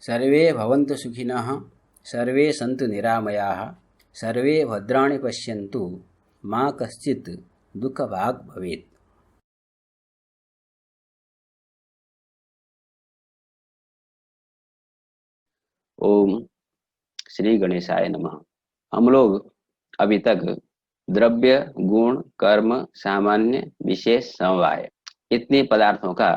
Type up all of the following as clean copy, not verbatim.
सर्वे भवन्तु सुखिनः, सर्वे सन्तु निरामयाः, सर्वे भद्राणि पश्यन्तु, मा कश्चित् दुःखभाग् भवेत्। ओम श्री गणेशाय नमः। हम लोग अभी तक द्रव्य, गुण, कर्म, सामान्य, विशेष, समवाय इतने पदार्थों का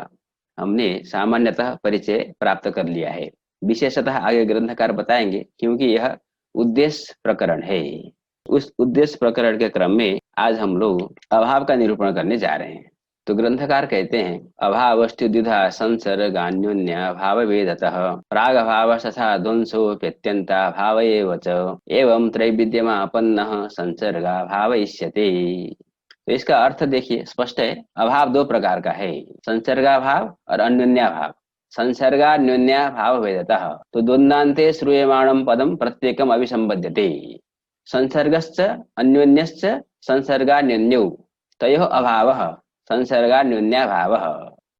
हमने सामान्यतः परिचय प्राप्त कर लिया है। विशेषतः आगे ग्रंथकार बताएंगे, क्योंकि यह उद्देश्य प्रकरण है। उस उद्देश्य प्रकरण के क्रम में आज हम लोग अभाव का निरूपण करने जा रहे हैं। तो ग्रंथकार कहते हैं, अभावस्तुद्विधा संसर्गान्योन्य भाव वेदतः प्राग भाव तथा ध्वंसोप्यत्यंता भाव एव च एवं त्रैविध्यमापन्नः संसर्गा भावयिष्यते। तो इसका अर्थ देखिए, स्पष्ट है। अभाव दो प्रकार का है, संसर्गाभाव और अन्योन्याभाव। संसर्गान्योन्या भाव वेदतः तो द्वंद्वान्ते श्रूयमाणं पदम प्रत्येकम अभिसंबध्यते। संसर्गश्च अन्योन्यश्च संसर्गान्योन्यौ तयोः अभावः संसर्गान्योन्याभावः।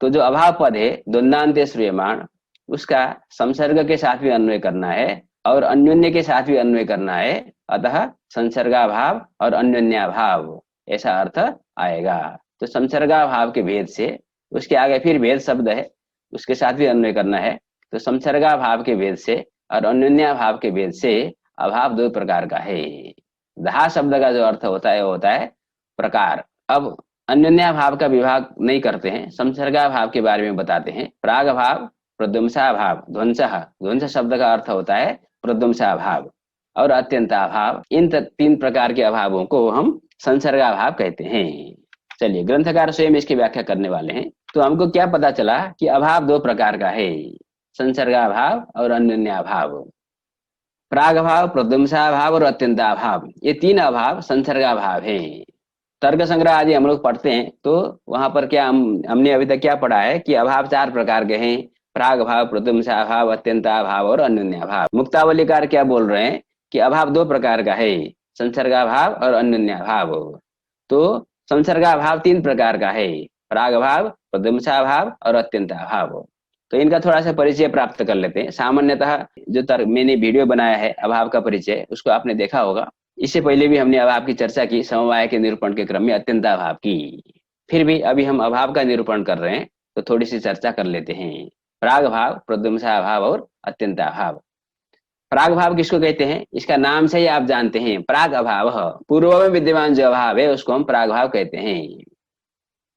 तो जो अभाव पद है द्वंद्वान्ते श्रूयमाण, उसका संसर्ग के साथ भी अन्वय करना है और अन्योन्य के साथ भी अन्वय करना है। अतः संसर्गाभाव और अन्योन्याभाव ऐसा अर्थ आएगा। तो संसर्गाभाव के भेद से, उसके आगे फिर भेद शब्द है, उसके साथ भी अन्वय करना है। तो संसर्गाभाव के भेद से और अन्योन्याभाव के भेद से अभाव दो प्रकार का है। धा शब्द का जो अर्थ होता है वो होता है प्रकार। अब अन्योन्याभाव का विभाग नहीं करते हैं, संसर्गाभाव के बारे में बताते हैं। प्राग भाव, प्रध्वंसाभाव, ध्वंस शब्द का अर्थ होता है प्रध्वंसाभाव और अत्यंताभाव। इन तीन प्रकार के अभावों को हम संसर्गाभाव कहते हैं। चलिए, ग्रंथकार स्वयं इसकी व्याख्या करने वाले हैं। तो हमको क्या पता चला कि अभाव दो प्रकार का है, संसर्गाभाव और अन्योन्याभाव। प्राग भाव, प्रध्वंसाभाव और अत्यंताभाव, ये तीन अभाव संसर्गाभाव है। तर्क संग्रह आदि हम लोग पढ़ते हैं तो वहां पर क्या हमने अभी तक क्या पढ़ा है कि अभाव चार प्रकार के हैं, प्राग भाव, प्रध्वंसाभाव, अत्यंताभाव और अन्योन्याभाव। मुक्तावलीकार क्या बोल रहे हैं कि अभाव दो प्रकार का है, संसर्गाभाव और अन्योन्याभाव। तो संसर्गाभाव तीन प्रकार का है, प्राग भाव, प्रध्वंसाभाव और अत्यंताभाव। तो इनका थोड़ा सा परिचय प्राप्त कर लेते हैं। सामान्यतः जो मैंने वीडियो बनाया है अभाव का परिचय, उसको आपने देखा होगा। इससे पहले भी हमने अभाव की चर्चा की, समवाय के निरूपण के क्रम में अत्यंताभाव की। फिर भी अभी हम अभाव का निरूपण कर रहे हैं तो थोड़ी सी चर्चा कर लेते हैं। प्राग भाव, प्रध्वंसाभाव और अत्यंताभाव। प्राग भाव किसको कहते हैं? इसका नाम से ही आप जानते हैं, प्राग अभाव, पूर्व में विद्यमान जो अभाव है उसको हम प्राग भाव कहते हैं।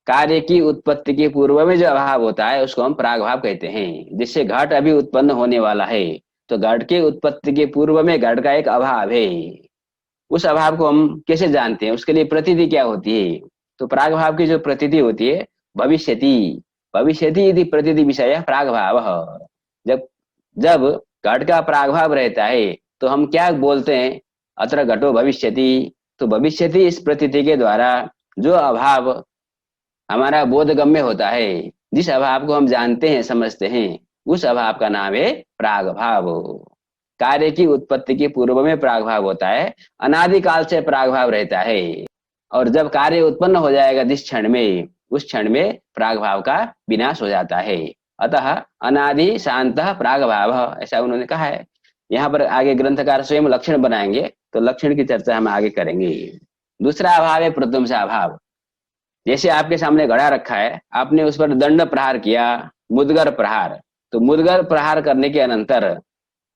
कार्य की उत्पत्ति के पूर्व में जो अभाव होता है उसको हम प्राग भाव कहते हैं। जिससे घट अभी उत्पन्न होने वाला है, तो घट के उत्पत्ति के पूर्व में घट का एक अभाव है। उस अभाव को हम कैसे जानते हैं, उसके लिए प्रतीति क्या होती है? तो प्राग भाव की जो प्रतीति होती है, भविष्यति, भविष्यति यदि प्रतीति विषय प्राग भाव। जब जब घट का प्राग भाव रहता है तो हम क्या बोलते हैं, अत्र घटो भविष्यति। तो भविष्यति इस प्रतीति के द्वारा जो अभाव हमारा बोधगम्य होता है, जिस अभाव को हम जानते हैं, समझते हैं, उस अभाव का नाम है प्राग भाव। कार्य की उत्पत्ति के पूर्व में प्राग भाव होता है, अनादि काल से प्राग भाव रहता है। और जब कार्य उत्पन्न हो जाएगा जिस क्षण में, उस क्षण में प्राग भाव का विनाश हो जाता है। अतः अनादि शांत प्राग भाव, ऐसा उन्होंने कहा है। यहाँ पर आगे ग्रंथकार स्वयं लक्षण बनाएंगे, तो लक्षण की चर्चा हम आगे करेंगे। दूसरा अभाव है प्रध्वंसाभाव। जैसे आपके सामने घड़ा रखा है, आपने उस पर दंड प्रहार किया, मुदगर प्रहार। तो मुदगर प्रहार करने के अनंतर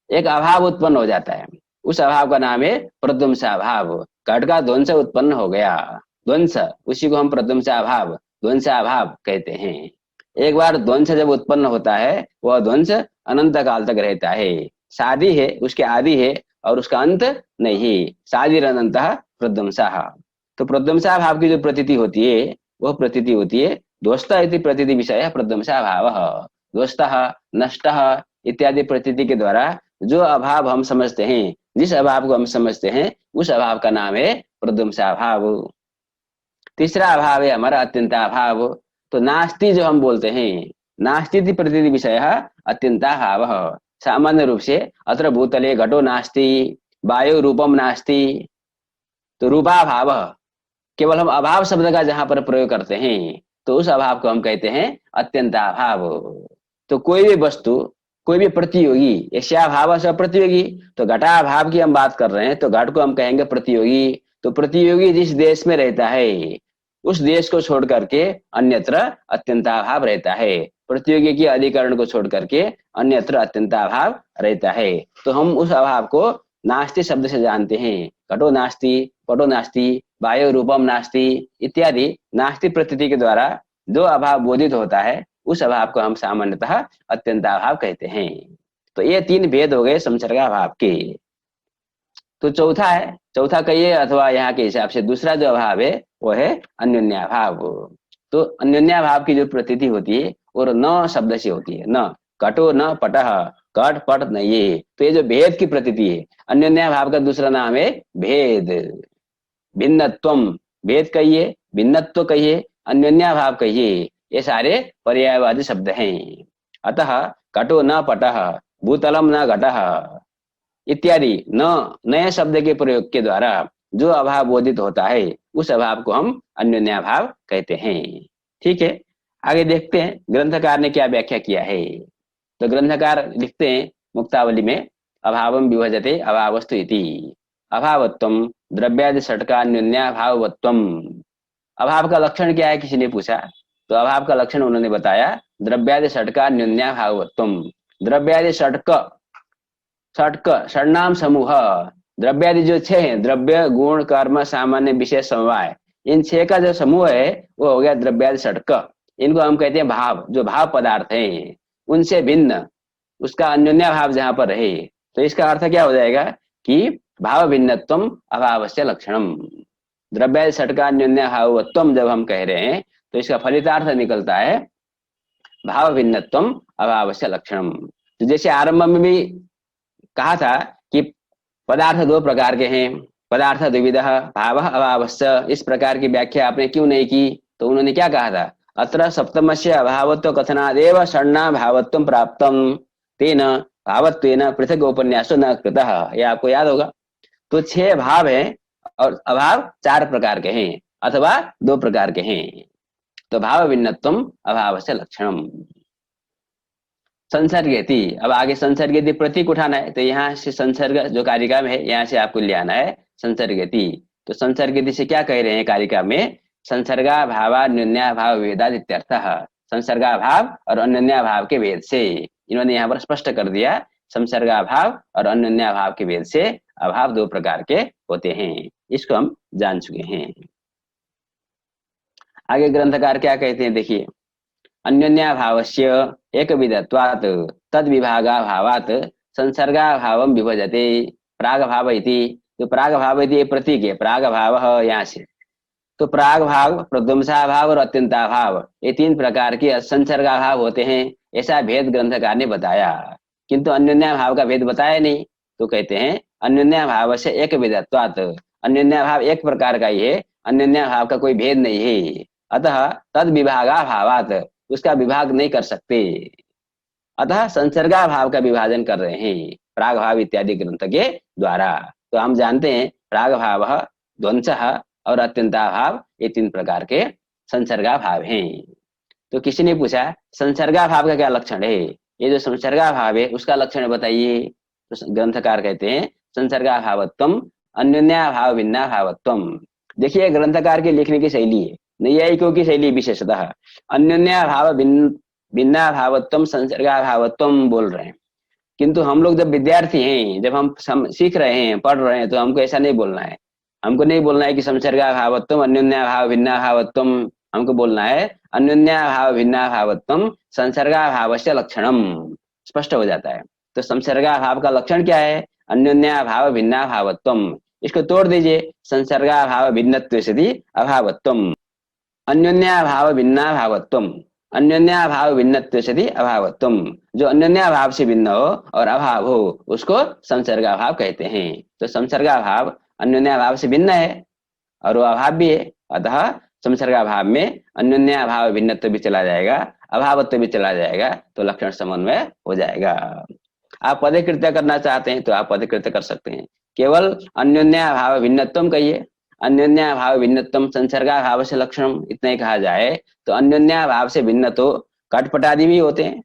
एक अभाव उत्पन्न हो जाता है, उस अभाव का नाम है प्रध्वंसाभाव। घट का ध्वंस उत्पन्न हो गया, ध्वंस, उसी को हम प्रध्वंसाभाव, ध्वंसाभाव कहते हैं। एक बार ध्वंस जब उत्पन्न होता है, वह ध्वंस अनंत काल तक रहता है। शादी है, उसके आदि है और उसका अंत नहीं। शादी अनंत प्रध्वंसा। तो प्रध्वंसाभाव की जो प्रतीति होती है, वह प्रतीति होती है ध्वस्त इति प्रतीति विषय प्रध्वंसाभाव। ध्वस्त, नष्ट इत्यादि प्रतीति के द्वारा जो अभाव हम समझते हैं, जिस अभाव को हम समझते हैं, उस अभाव का नाम है प्रध्वंसाभाव। तीसरा अभाव है हमारा अत्यंताभाव। तो नास्ति जो हम बोलते हैं, नास्ति प्रतीति विषय अत्यंताभाव। सामान्य रूप से अत्र भूतले घटो नास्ति, वायु रूपम नास्ति। तो रूपाभाव, केवल हम अभाव शब्द का जहां पर प्रयोग करते हैं तो उस अभाव को हम कहते हैं अत्यंताभाव। तो कोई भी वस्तु कोई भी प्रतियोगी, यस्या भाव स प्रतियोगी, तो घटा भाव की हम बात कर रहे हैं तो घट को हम कहेंगे प्रतियोगी। तो प्रतियोगी जिस देश में रहता है उस देश को छोड़ करके अन्यत्र अत्यंताभाव रहता है, प्रतियोगी के अधिकरण को छोड़ करके अन्यत्र अत्यंताभाव रहता है। तो हम उस अभाव को नास्ति शब्द से जानते हैं। घटो नास्ति, पटो नास्ति, वायु रूपम नास्ति इत्यादि नास्ति प्रतीति के द्वारा जो अभाव बोधित होता है उस अभाव को हम सामान्यतः अत्यंताभाव कहते हैं। तो ये तीन भेद हो गए संसर्गाभाव के। तो चौथा कहिए अथवा यहाँ के हिसाब से दूसरा जो अभाव है वो है अन्योन्याभाव। तो अन्योन्याभाव की जो प्रतीति होती है और न शब्द से होती है, न कटो न पटह, कट पट न ये। तो ये जो भेद की प्रतीति है, अन्योन्याभाव का दूसरा नाम है भेद। भिन्नत्वम भेद कहिए, भिन्नत्व कहिए, अन्योन्याभाव कहिए, ये सारे पर्यायवादी शब्द हैं। अतः कटो न पटः, भूतलम न घटः इत्यादि न नए शब्द के प्रयोग के द्वारा जो अभाव बोधित होता है उस अभाव को हम अन्योन्याभाव कहते हैं। ठीक है, आगे देखते हैं ग्रंथकार ने क्या व्याख्या किया है। तो ग्रंथकार लिखते हैं मुक्तावली में, अभावम विभजते अभावस्तु इति, अभावत्वम द्रव्यादि षटकान्योन्याभावत्वम। अभाव का लक्षण क्या है किसी ने पूछा, तो अभाव का लक्षण उन्होंने बताया द्रव्यादि षटकान्योन्याभावत्वम। द्रव्यादि षटक षडनाम समूह, द्रव्यादि जो छह हैं, द्रव्य गुण कर्म सामान्य विशेष समवाय, इन छह का जो समूह है वो हो गया द्रव्यादि षटक। इनको हम कहते हैं भाव, जो भाव पदार्थ हैं उनसे भिन्न उसका अन्योन्या भाव जहां पर रहे। तो इसका अर्थ क्या हो जाएगा कि भाव भिन्नत्वम अभावस्य लक्षणम। द्रव्यादि षटकान्योन्या भावत्वम जब हम कह रहे हैं तो इसका फलितार्थ निकलता है भाव भिन्नत्वम अभावस्य लक्षणम। तो जैसे आरंभ में भी कहा था कि पदार्थ दो प्रकार के हैं, पदार्थ द्विविधः भावः अभावस्य, इस प्रकार की व्याख्या आपने क्यों नहीं की। तो उन्होंने क्या कहा था, अत्र सप्तमस्य अभावत्व कथनादेव षण्णा भावत्वं प्राप्तम तेन भावत्वेन पृथक उपन्यासो न कृतः, यह आपको याद होगा। तो छह भाव हैं और अभाव चार प्रकार के हैं अथवा दो प्रकार के हैं। तो भाव भिन्नत्वम अभावस्य लक्षणम। संसर्गेति, अब आगे संसर्गेति प्रतीक उठाना है, तो यहाँ से संसर्ग जो कारिका में है यहाँ से आपको ले आना है संसर्गेति। तो संसर्गेति से क्या कह रहे हैं कारिका में, संसर्गा भावा अन्योन्या भाव वेदाद इत्यर्थः। संसर्गा भाव और अन्योन्या भाव के भेद से इन्होंने यहाँ पर स्पष्ट कर दिया, संसर्गा भाव और अन्योन्या भाव के भेद से अभाव दो प्रकार के होते हैं, इसको हम जान चुके हैं। आगे ग्रंथकार क्या कहते हैं देखिए, अन्योन्याभावस्य एकविधत्वात् तद्विभागाभावात् संसर्गाभावं विभजते प्रागभाव इति। तो प्रागभाव इति प्रतीक है, प्रागभाव यहाँ से। तो प्रागभाव, प्रध्वंसाभाव और अत्यंताभाव, ये तीन प्रकार के संसर्गाभाव होते हैं, ऐसा भेद ग्रंथकार ने बताया। किंतु अन्योन्याभाव का भेद बताया नहीं। तो कहते हैं अन्योन्याभाव से एक विधत्वात्, अन्योन्याभाव एक प्रकार का ही है, अन्योन्याभाव का कोई भेद नहीं है। अतः तद विभागाभावात्, उसका विभाग नहीं कर सकते, अतः संसर्गाभाव का विभाजन कर रहे हैं प्रागभाव इत्यादि ग्रंथ के द्वारा। तो हम जानते हैं प्रागभाव, ध्वंसः और अत्यंताभाव, ये तीन प्रकार के संसर्गाभाव हैं। तो किसी ने पूछा संसर्गाभाव का क्या लक्षण है, ये जो संसर्गाभाव है उसका लक्षण बताइए। तो ग्रंथकार कहते हैं संसर्गाभावत्वम अन्योन्याभाव भिन्नाभावत्वम। देखिए ग्रंथकार के लिखने की शैली है, नैयायिकों की शैली विशेषतः अन्योन्याभाव भिन्नाभावत्वम संसर्गाभावत्वम बोल रहे हैं। किंतु हम लोग जब विद्यार्थी हैं, जब हम सीख रहे हैं, पढ़ रहे हैं, तो हमको ऐसा नहीं बोलना है। हमको नहीं बोलना है कि संसर्गाभावत्वम अन्योन्याभाव भिन्नाभावत्वम, हमको बोलना है अन्योन्याभाव भिन्नाभावत्वम संसर्गाभावस्य लक्षणम। स्पष्ट हो जाता है। तो संसर्गाभाव का लक्षण क्या है, अन्योन्याभाव भिन्नाभावत्वम। इसको तोड़ दीजिए, संसर्गाभाव भिन्नत्व सति अभावत्वम, अन्योन्याभाव भिन्नाभावत्वम, अन्योन्याभाव भिन्नत्व सति अभावत्वम। जो अन्योन्याभाव से भिन्न हो और अभाव हो उसको संसर्गाभाव कहते हैं। तो संसर्गाभाव अन्योन्याभाव से भिन्न है और वो अभाव भी है, अतः संसर्गाभाव में अन्योन्याभाव भिन्नत्व भी चला जाएगा, अभावत्व भी चला जाएगा, तो लक्षण समन्वय हो जाएगा। आप पदकृत्य करना चाहते हैं तो आप पदकृत्य कर सकते हैं, केवल अन्योन्याभाव भिन्नत्वम कहिए, अन्योन्याभाव भिन्नत्वम संसर्गाभाव से लक्षणम, इतना ही कहा जाए तो अन्योन्याभाव से भिन्न तो कटपटादि भी होते हैं।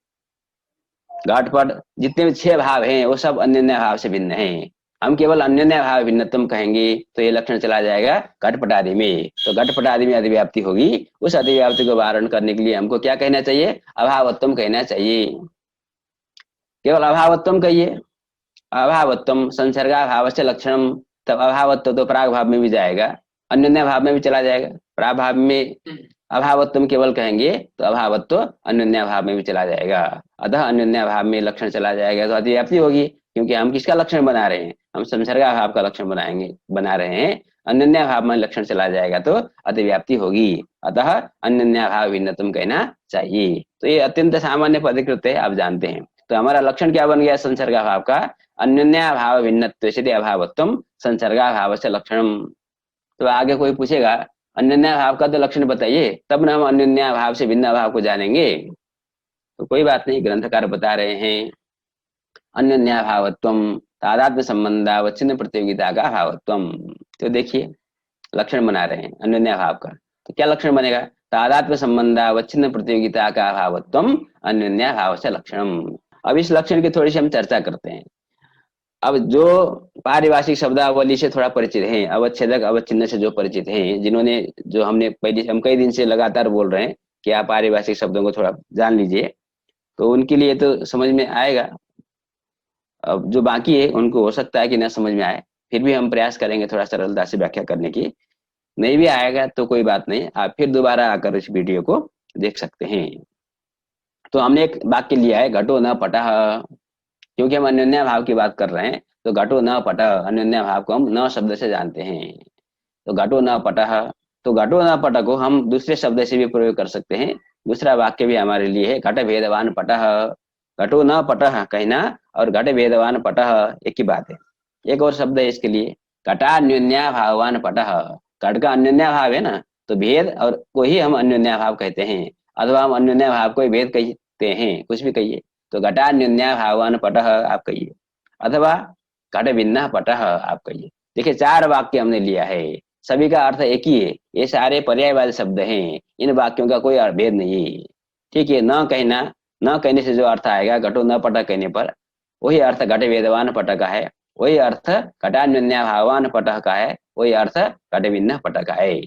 घटपट जितने भी 6 भाव हैं वो सब अन्योन्य भाव से भिन्न हैं। हम केवल अन्योन्य भाव भिन्नतम कहेंगे तो ये लक्षण चला जाएगा घटपटादि में। तो घटपटादि में अधिव्याप्ति होगी। उस अधिव्याप्ति को वारण करने के लिए हमको क्या कहना चाहिए? अभावत्वम कहना चाहिए। केवल अभावत्वम कहिए। अभावत्वम संसर्गाभाव से लक्षणम। तब अभावत्व तो प्राग भाव में भी जाएगा, अन्योन्य भाव में भी चला जाएगा। प्राग भाव में अभावत्वम केवल कहेंगे तो अभावत्व अन्योन्य भाव में भी चला जाएगा। अतः अन्योन्य भाव में लक्षण चला जाएगा तो अधिव्याप्ति होगी, क्योंकि हम किसका लक्षण बना रहे हैं? हम संसर्गाभाव का लक्षण बना रहे हैं। अन्योन्य भाव में लक्षण चला जाएगा तो अधिव्याप्ति होगी। अतः अन्योन्य भाव भिन्नतम कहना चाहिए। तो ये अत्यंत सामान्य पदकृत है, आप जानते हैं। तो हमारा लक्षण क्या बन गया संसर्गाभाव का? अन्योन्य भाव भिन्नत्व से अभावत्वम संसर्गाभाव से लक्षणम। तो आगे कोई पूछेगा अन्योन्य भाव का तो लक्षण बताइए, तब ना हम अन्योन्य भाव से भिन्न भाव को जानेंगे। तो कोई बात नहीं, ग्रंथकार बता रहे हैं अन्योन्य भावत्वम तादात्म्य संबंधावच्छिन्न प्रतियोगिता का भावत्वम। तो देखिए लक्षण बना रहे हैं अन्योन्य भाव का, तो क्या लक्षण बनेगा? तादात्म्य संबंधावच्छिन्न प्रतियोगिता का भावत्वम अन्योन्य भाव से लक्षणम। अब इस लक्षण की थोड़ी सी हम चर्चा करते हैं। अब जो पारिभाषिक शब्दावली से थोड़ा परिचित हैं, अवच्छेदक अवच्छिन्न से जो परिचित हैं, जिन्होंने जो हम कई दिन से लगातार बोल रहे हैं कि आप पारिभाषिक शब्दों को थोड़ा जान लीजिए, तो उनके लिए तो समझ में आएगा। अब जो बाकी है उनको हो सकता है कि ना समझ में आए, फिर भी हम प्रयास करेंगे थोड़ा सरलता से व्याख्या करने की। नहीं भी आएगा तो कोई बात नहीं, आप फिर दोबारा आकर इस वीडियो को देख सकते हैं। तो हमने एक वाक्य लिया है घटो न पटः, क्योंकि हम अन्योन्य भाव की बात कर रहे हैं। तो घटो न पटः, अन्योन्य भाव को हम न शब्द से जानते हैं। तो घटो न पटः, तो घटो न पटः को हम दूसरे शब्द से भी प्रयोग कर सकते हैं। दूसरा वाक्य भी हमारे लिए है घट भेदवान पटः। घटो न पटः कहना और घट भेदवान पटः एक ही बात है। एक और शब्द है इसके लिए, घटान्योन्य भाववान पटः। घट का अन्योन्य भाव है ना, तो भेद और को ही हम अन्योन्य भाव कहते हैं, अथवा हम अन्योन्य भाव को भेद कहते हैं, कुछ भी कहिए। तो घटान्योन्य भाववान पटः आप कहिए, अथवा घट भिन्न पटः आप कहिए। देखिए 4 वाक्य हमने लिया है, सभी का अर्थ एक ही है। ये सारे पर्यायवाची शब्द हैं, इन वाक्यों का कोई भेद नहीं है। ठीक है, न कहने से जो अर्थ आएगा घटो न पटः कहने पर, वही अर्थ घट भेदवान पटः का है, वही अर्थ घटान्योन्य भाववान पटः का है, वही अर्थ घट भिन्न पटः का है।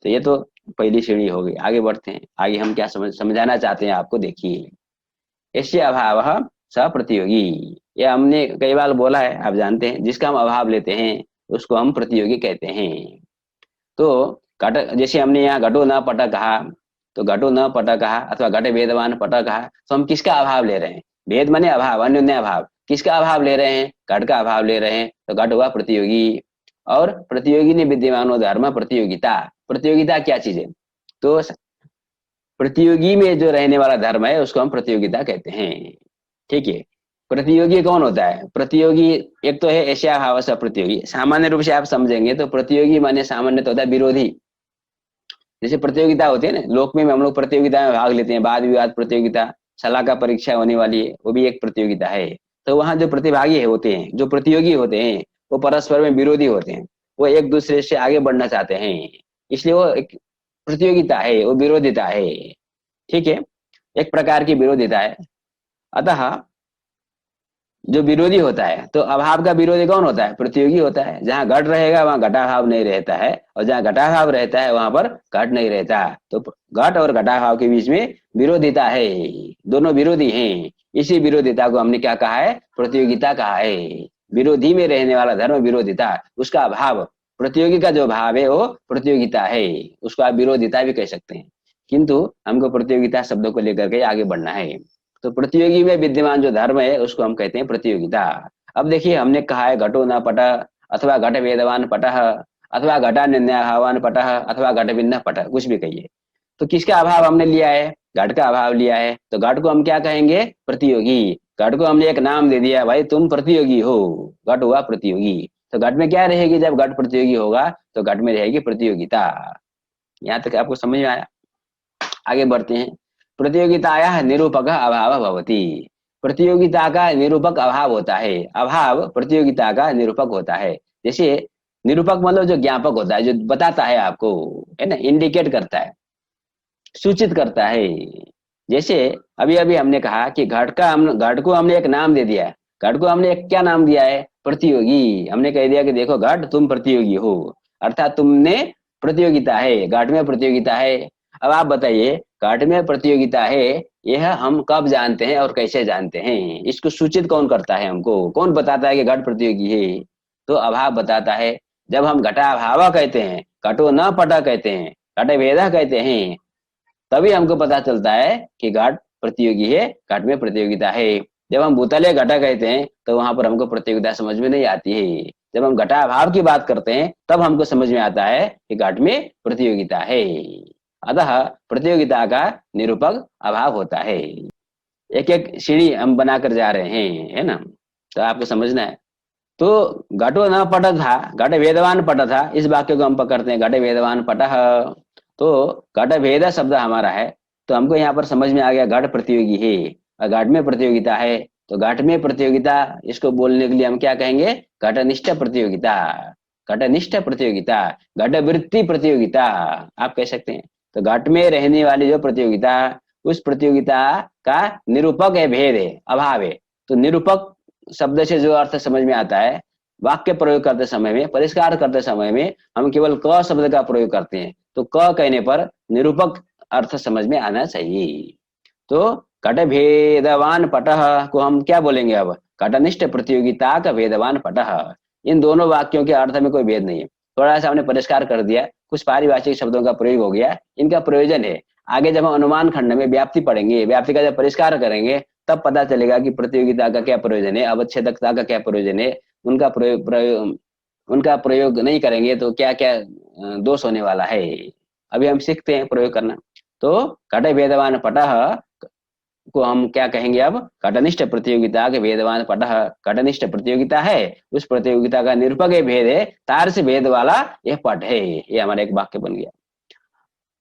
तो ये तो पहली श्रेणी हो गई। आगे बढ़ते हैं, आगे हम क्या समझाना चाहते हैं आपको, देखिए। ऐसे अभाव स प्रतियोगी, यह हमने कई बार बोला है, आप जानते हैं। जिसका हम अभाव लेते हैं उसको हम प्रतियोगी कहते हैं। तो घट, जैसे हमने यहाँ घटो न पटः कहा, तो घटो न पटः कहा अथवा घट भेदवान पटः कहा, तो हम किसका अभाव ले रहे हैं? भेद माने अभाव, अन्योन्य अभाव। किसका अभाव ले रहे हैं? घट का अभाव ले रहे हैं। तो घट हुआ प्रतियोगी, और प्रतियोगी ने विद्यमानो धर्म प्रतियोगिता। प्रतियोगिता क्या चीज है? तो प्रतियोगी में जो रहने वाला धर्म है उसको हम प्रतियोगिता कहते हैं। ठीक है, प्रतियोगी कौन होता है? प्रतियोगी एक तो है एशिया भाव से प्रतियोगी। सामान्य रूप से आप समझेंगे तो प्रतियोगी माने सामान्य तो होता है विरोधी। जैसे प्रतियोगिता होती है ना, लोक में हम लोग प्रतियोगिता में भाग लेते हैं, वाद विवाद प्रतियोगिता, सलाह का परीक्षा होने वाली है, वो भी एक प्रतियोगिता है। तो वहां जो प्रतिभागी होते हैं, जो प्रतियोगी होते हैं, वो परस्पर में विरोधी होते हैं, वो एक दूसरे से आगे बढ़ना चाहते हैं, इसलिए वो एक प्रतियोगिता है, वो विरोधिता है। ठीक है, एक प्रकार की विरोधिता है। अतः जो विरोधी होता है, तो अभाव का विरोधी कौन होता है? प्रतियोगी होता है। जहां घट रहेगा वहां घटाभाव नहीं रहता है, और जहां घटाभाव रहता है वहां पर घट नहीं रहता। तो घट और घटाभाव के बीच में विरोधिता है, दोनों विरोधी हैं। इसी विरोधिता को हमने क्या कहा है? प्रतियोगिता कहा है। विरोधी में रहने वाला धर्म विरोधिता, उसका अभाव, प्रतियोगी का जो भाव है वो प्रतियोगिता है, उसको आप विरोधिता भी कह सकते हैं। किंतु हमको प्रतियोगिता शब्दों को लेकर के आगे बढ़ना है। तो प्रतियोगी में विद्यमान जो धर्म है उसको हम कहते हैं प्रतियोगिता। अब देखिए, हमने कहा है घटो न पटः अथवा घट भेदवान पटः अथवा घटान्योन्य भाववान पटः अथवा घट भिन्न पटः, कुछ भी कहिए। तो किसका अभाव हमने लिया है? घट का अभाव लिया है। तो घट को हम क्या कहेंगे? प्रतियोगी। घट को हमने एक नाम दे दिया, भाई तुम प्रतियोगी हो, घट हुआ प्रतियोगी। तो घट में क्या रहेगी? जब घट प्रतियोगी होगा तो घट में रहेगी प्रतियोगिता। यहाँ तक आपको समझ में आया? आगे बढ़ते हैं। प्रतियोगितायाः निरूपक अभाव भवति। प्रतियोगिता का निरूपक अभाव होता है। अभाव प्रतियोगिता का निरूपक होता है। जैसे निरूपक मतलब जो ज्ञापक होता है, जो बताता है आपको, है ना, इंडिकेट करता है, सूचित करता है। जैसे अभी अभी हमने कहा कि घट को हमने एक नाम दे दिया है। घट को हमने एक क्या नाम दिया है? प्रतियोगी। हमने कह दिया कि देखो घट, तुम प्रतियोगी हो, अर्थात तुमने प्रतियोगिता है, घट में प्रतियोगिता है। अब आप बताइए, घट में प्रतियोगिता है, यह हम कब जानते हैं और कैसे जानते हैं? इसको सूचित कौन करता है? हमको कौन बताता है कि घट प्रतियोगी है? तो अभाव बताता है। जब हम घटाभाव कहते हैं, घटो न पट कहते हैं, घट भेद कहते हैं, तभी हमको पता चलता है कि घट प्रतियोगी है, घट में प्रतियोगिता है। जब हम भूतले घटा कहते हैं तो वहां पर हमको प्रतियोगिता समझ में नहीं आती है। जब हम घटाभाव की बात करते हैं तब हमको समझ में आता है कि घट में प्रतियोगिता है। अतः प्रतियोगिता का निरूपक अभाव होता है। एक एक सीढ़ी हम बनाकर जा रहे हैं, है ना? तो आपको समझना है। तो घटो न पट था, घट वेदवान पट था, इस वाक्य को हम पकड़ते हैं, घट वेदवान पटः। तो घट भेद शब्द हमारा है, तो हमको यहाँ पर समझ में आ गया घट प्रतियोगी है और घट में प्रतियोगिता है। तो घट में प्रतियोगिता, इसको बोलने के लिए हम क्या कहेंगे? घटनिष्ठ प्रतियोगिता। घटनिष्ठ प्रतियोगिता, घट वृत्ति प्रतियोगिता आप कह सकते हैं। तो घट में रहने वाली जो प्रतियोगिता, उस प्रतियोगिता का निरूपक है भेद है, अभाव है। तो निरूपक शब्द से जो अर्थ समझ में आता है, वाक्य प्रयोग करते समय में, परिष्कार करते समय में हम केवल क शब्द का प्रयोग करते हैं, तो क कहने पर निरूपक अर्थ समझ में आना चाहिए। तो घट भेदवान पटः को हम क्या बोलेंगे अब? घटनिष्ठ प्रतियोगिता का भेदवान पटः। इन दोनों वाक्यों के अर्थ में कोई भेद नहीं है। थोड़ा सा हमने परिष्कार कर दिया, कुछ पारिभाषिक शब्दों का प्रयोग हो गया, इनका प्रयोजन है। आगे जब हम अनुमान खंड में व्याप्ति पढ़ेंगे, व्याप्ति का जब परिष्कार करेंगे, तब पता चलेगा कि प्रतियोगिता का क्या प्रयोजन है, अवच्छेदकता का क्या प्रयोजन है। उनका प्रयोग नहीं करेंगे तो क्या क्या दोष होने वाला है। अभी हम सीखते हैं प्रयोग करना। तो घट भेदवान पटः को हम क्या कहेंगे अब? घटनिष्ठ प्रतियोगिता के भेदवान पटः। घटनिष्ठ प्रतियोगिता है, उस प्रतियोगिता का निरूपक भेद है, तार से भेद वाला यह पट है। ये हमारा एक वाक्य बन गया।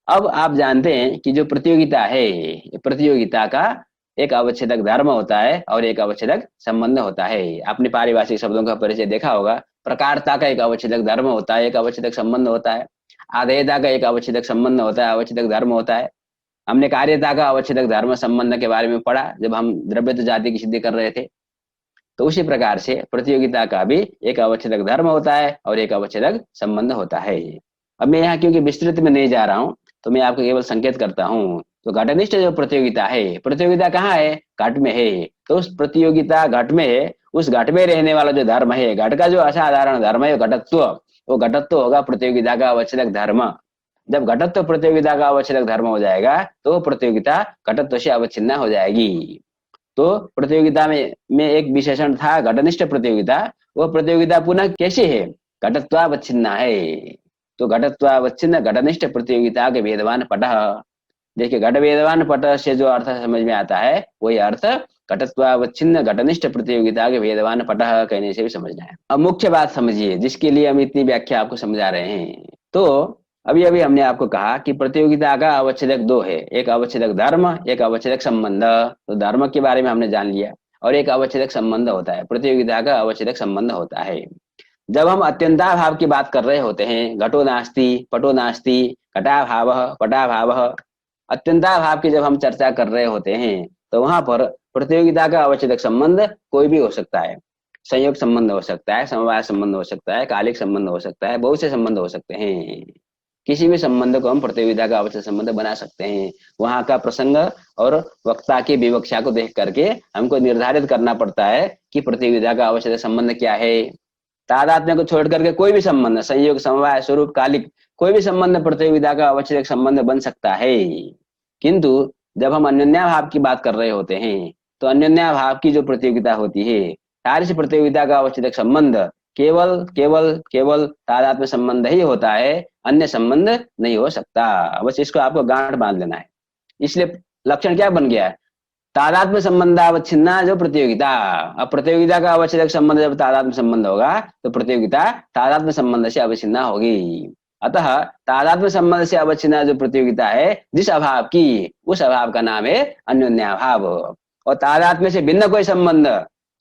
अब आप जानते हैं कि जो प्रतियोगिता है, प्रतियोगिता का एक अवच्छेदक धर्म होता है और एक अवच्छेदक संबंध होता है। आपने पारिभाषिक शब्दों का परिचय देखा होगा। प्रकारता का एक अवच्छेदक धर्म होता है, एक अवच्छेदक संबंध होता है। आधेयता का एक अवच्छेदक संबंध होता है, अवच्छेदक धर्म होता है। हमने कार्यता का अवच्छेदक धर्म संबंध के बारे में पढ़ा जब हम द्रव्यत्व जाति की सिद्धि कर रहे थे। तो उसी प्रकार से प्रतियोगिता का भी एक अवच्छेदक धर्म होता है और एक अवच्छेदक संबंध होता है। अब मैं यहाँ क्योंकि विस्तृत में नहीं जा रहा हूँ, तो मैं आपको केवल संकेत करता हूँ। तो घटनिष्ठ जो प्रतियोगिता है, प्रतियोगिता कहाँ है? घट में है। तो उस प्रतियोगिता घट में है, उस घट में रहने वाला जो धर्म है, घट का जो असाधारण धर्म है घटत्व, वो घटत्व होगा प्रतियोगिता का अवच्छेदक धर्म। जब घटत्व प्रतियोगिता का अवच्छेदक धर्म हो जाएगा तो प्रतियोगिता घटत्व से अवच्छिन्न हो जाएगी। तो प्रतियोगिता में एक विशेषण था घटनिष्ठ प्रतियोगिता। वो प्रतियोगिता पुनः कैसे है? घटत्वावच्छिन्न है। तो घटत्वावच्छिन्न घटनिष्ठ प्रतियोगिता के भेदवान पटः। देखिए, घट भेदवान पटः से जो अर्थ समझ में आता है, वही अर्थ घटत्वावच्छिन्न घटनिष्ठ प्रतियोगिता के भेदवान पटः कहने से भी समझना है। अब मुख्य बात समझिए, जिसके लिए हम इतनी व्याख्या आपको समझा रहे हैं। तो अभी अभी हमने आपको कहा कि प्रतियोगिता का अवच्छेदक दो है, एक अवच्छेदक धर्म, एक अवच्छेदक संबंध। तो धर्म के बारे में हमने जान लिया, और एक अवच्छेदक संबंध होता है, प्रतियोगिता का अवच्छेदक संबंध होता है। जब हम अत्यंताभाव की बात कर रहे होते हैं, घटो नास्ति पटो नास्ति, घटाभावः पटाभावः, अत्यंताभाव की जब हम चर्चा कर रहे होते हैं, तो वहां पर प्रतियोगिता का अवच्छेदक संबंध कोई भी हो सकता है। संयोग संबंध हो सकता है, समवाय संबंध हो सकता है, कालिक संबंध हो सकता है, बहुत से संबंध हो सकते हैं। किसी भी संबंध को हम प्रतियोगिता का अवच्छेदक संबंध बना सकते हैं। वहां का प्रसंग और वक्ता की विवक्षा को देख करके हमको निर्धारित करना पड़ता है कि प्रतियोगिता का अवच्छेदक संबंध क्या है। तादात्म्य को छोड़ करके कोई भी संबंध, संयोग, समवाय, स्वरूप, कालिक, कोई भी संबंध प्रतियोगिता का अवच्छेदक संबंध बन सकता है। किंतु जब हम अन्योन्याभाव की बात कर रहे होते हैं, तो अन्योन्याभाव की जो प्रतियोगिता होती है, सारी प्रतियोगिता का अवच्छेदक संबंध केवल केवल केवल तादात्म्य संबंध ही होता है, अन्य संबंध नहीं हो सकता। बस इसको आपको गांठ बांध लेना है। इसलिए लक्षण क्या बन गया है? तादात्म्य संबंधावच्छिन्ना जो प्रतियोगिता। अब प्रतियोगिता का अवच्छेदक संबंध जब तादात्म्य संबंध होगा, तो प्रतियोगिता तादात्म्य संबंध से अवच्छिन्ना होगी। अतः तादात्म्य संबंध से अवच्छिन्ना जो प्रतियोगिता है, जिस अभाव की, उस अभाव का नाम है अन्योन्याभाव। और तादात्म्य से भिन्न कोई संबंध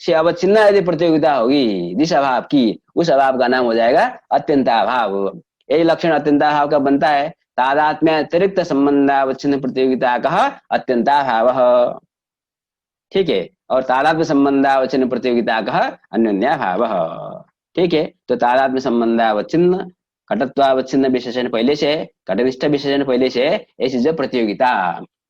से अवच्छिन्न यदि प्रतियोगिता होगी, जिस अभाव की, उस अभाव का नाम हो जाएगा अत्यंताभाव। यही लक्षण अत्यंताभाव का बनता है तादात्म्य अतिरिक्त संबंधावच्छिन्न प्रतियोगिता कह अत्यंताभाव। ठीक है, और तादात्म्य संबंधावच्छिन्न प्रतियोगिता कह अन्योन्याभाव। ठीक है, तो तादात्म्य संबंधावच्छिन्न घटत्वावच्छिन्न विशेषण पहले से, घटनिष्ठ विशेषण पहले से, ऐसी जो प्रतियोगिता,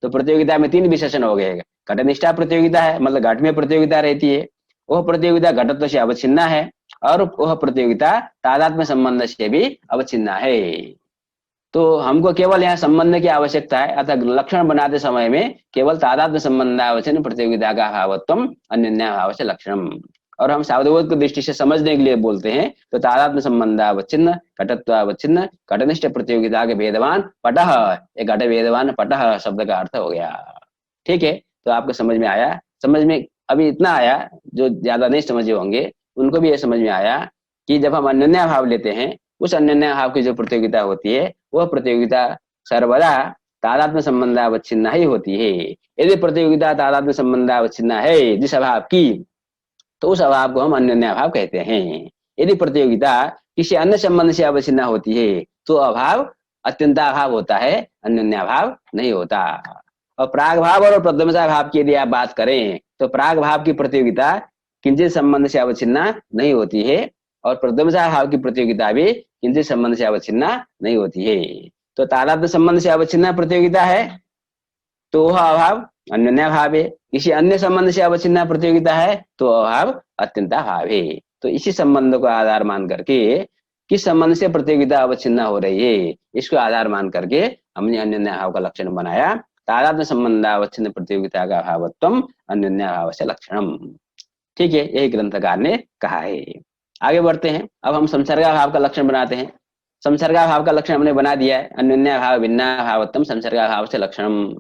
तो प्रतियोगिता में 3 विशेषण हो गए। घटनिष्ठा प्रतियोगिता है, मतलब घट में प्रतियोगिता रहती है, वह प्रतियोगिता घटत्व से अवच्छिन्न है, और वह प्रतियोगिता तादात्म्य संबंध से भी अवच्छिन्न है। तो हमको केवल यहाँ संबंध की आवश्यकता है, अतः लक्षण बनाते समय में केवल तादात्म्य संबंधावच्छिन्न प्रतियोगिता का भावत्वम अन्योन्याभाव से लक्षणम, और हम सावधबोध की दृष्टि से समझने के लिए बोलते हैं तो तादात्म्य संबंधावच्छिन्न घटत्वावच्छिन्न घटनिष्ठ प्रतियोगिता के भेदवान पटः, एक घट भेदवान पटः शब्द का अर्थ हो गया। ठीक है, तो आपको समझ में आया? समझ में अभी इतना आया, जो ज्यादा नहीं समझे होंगे उनको भी ये समझ में आया कि जब हम अन्योन्याभाव लेते हैं, उस अन्योन्याभाव की जो प्रतियोगिता होती है वह प्रतियोगिता सर्वदा तादात्म्य संबंधावच्छिन्न ही होती है। यदि प्रतियोगिता तादात्म्य संबंधावच्छिन्न है जिस अभाव की, तो उस अभाव को हम अन्योन्याभाव कहते हैं। यदि प्रतियोगिता किसी अन्य संबंध से अवच्छिन्न होती है तो अभाव अत्यंताभाव होता है, अन्योन्याभाव नहीं होता। और प्राग भाव और प्रध्वंसा भाव की यदि आप बात करें तो प्राग भाव की प्रतियोगिता किंचित संबंध से अवच्छिन्न नहीं होती है, और प्रध्वंसा भाव की प्रतियोगिता भी किंचित संबंध से अवच्छिन्न नहीं होती है। तो तादात्म्य संबंध से अवच्छिन्न प्रतियोगिता है तो वह अभाव अन्योन्याभाव है, किसी अन्य संबंध से अवच्छिन्न प्रतियोगिता है तो अभाव अत्यंताभाव है। तो इसी संबंध को आधार मान करके, किस संबंध से प्रतियोगिता अवच्छिन्न हो रही है इसको आधार मान करके हमने अन्योन्याभाव का लक्षण बनाया। तादात्म्य संबंधावच्छिन्न प्रतियोगिता का भावत्वम अन्योन्याभाव से लक्षणम। ठीक है, यही ग्रंथकार ने कहा है। आगे बढ़ते हैं, अब हम संसर्गाभाव का लक्षण बनाते हैं। संसर्गाभाव का लक्षण हमने बना दिया है, अन्योन्याभाव भिन्नाभावत्वम संसर्गाभाव से लक्षणम।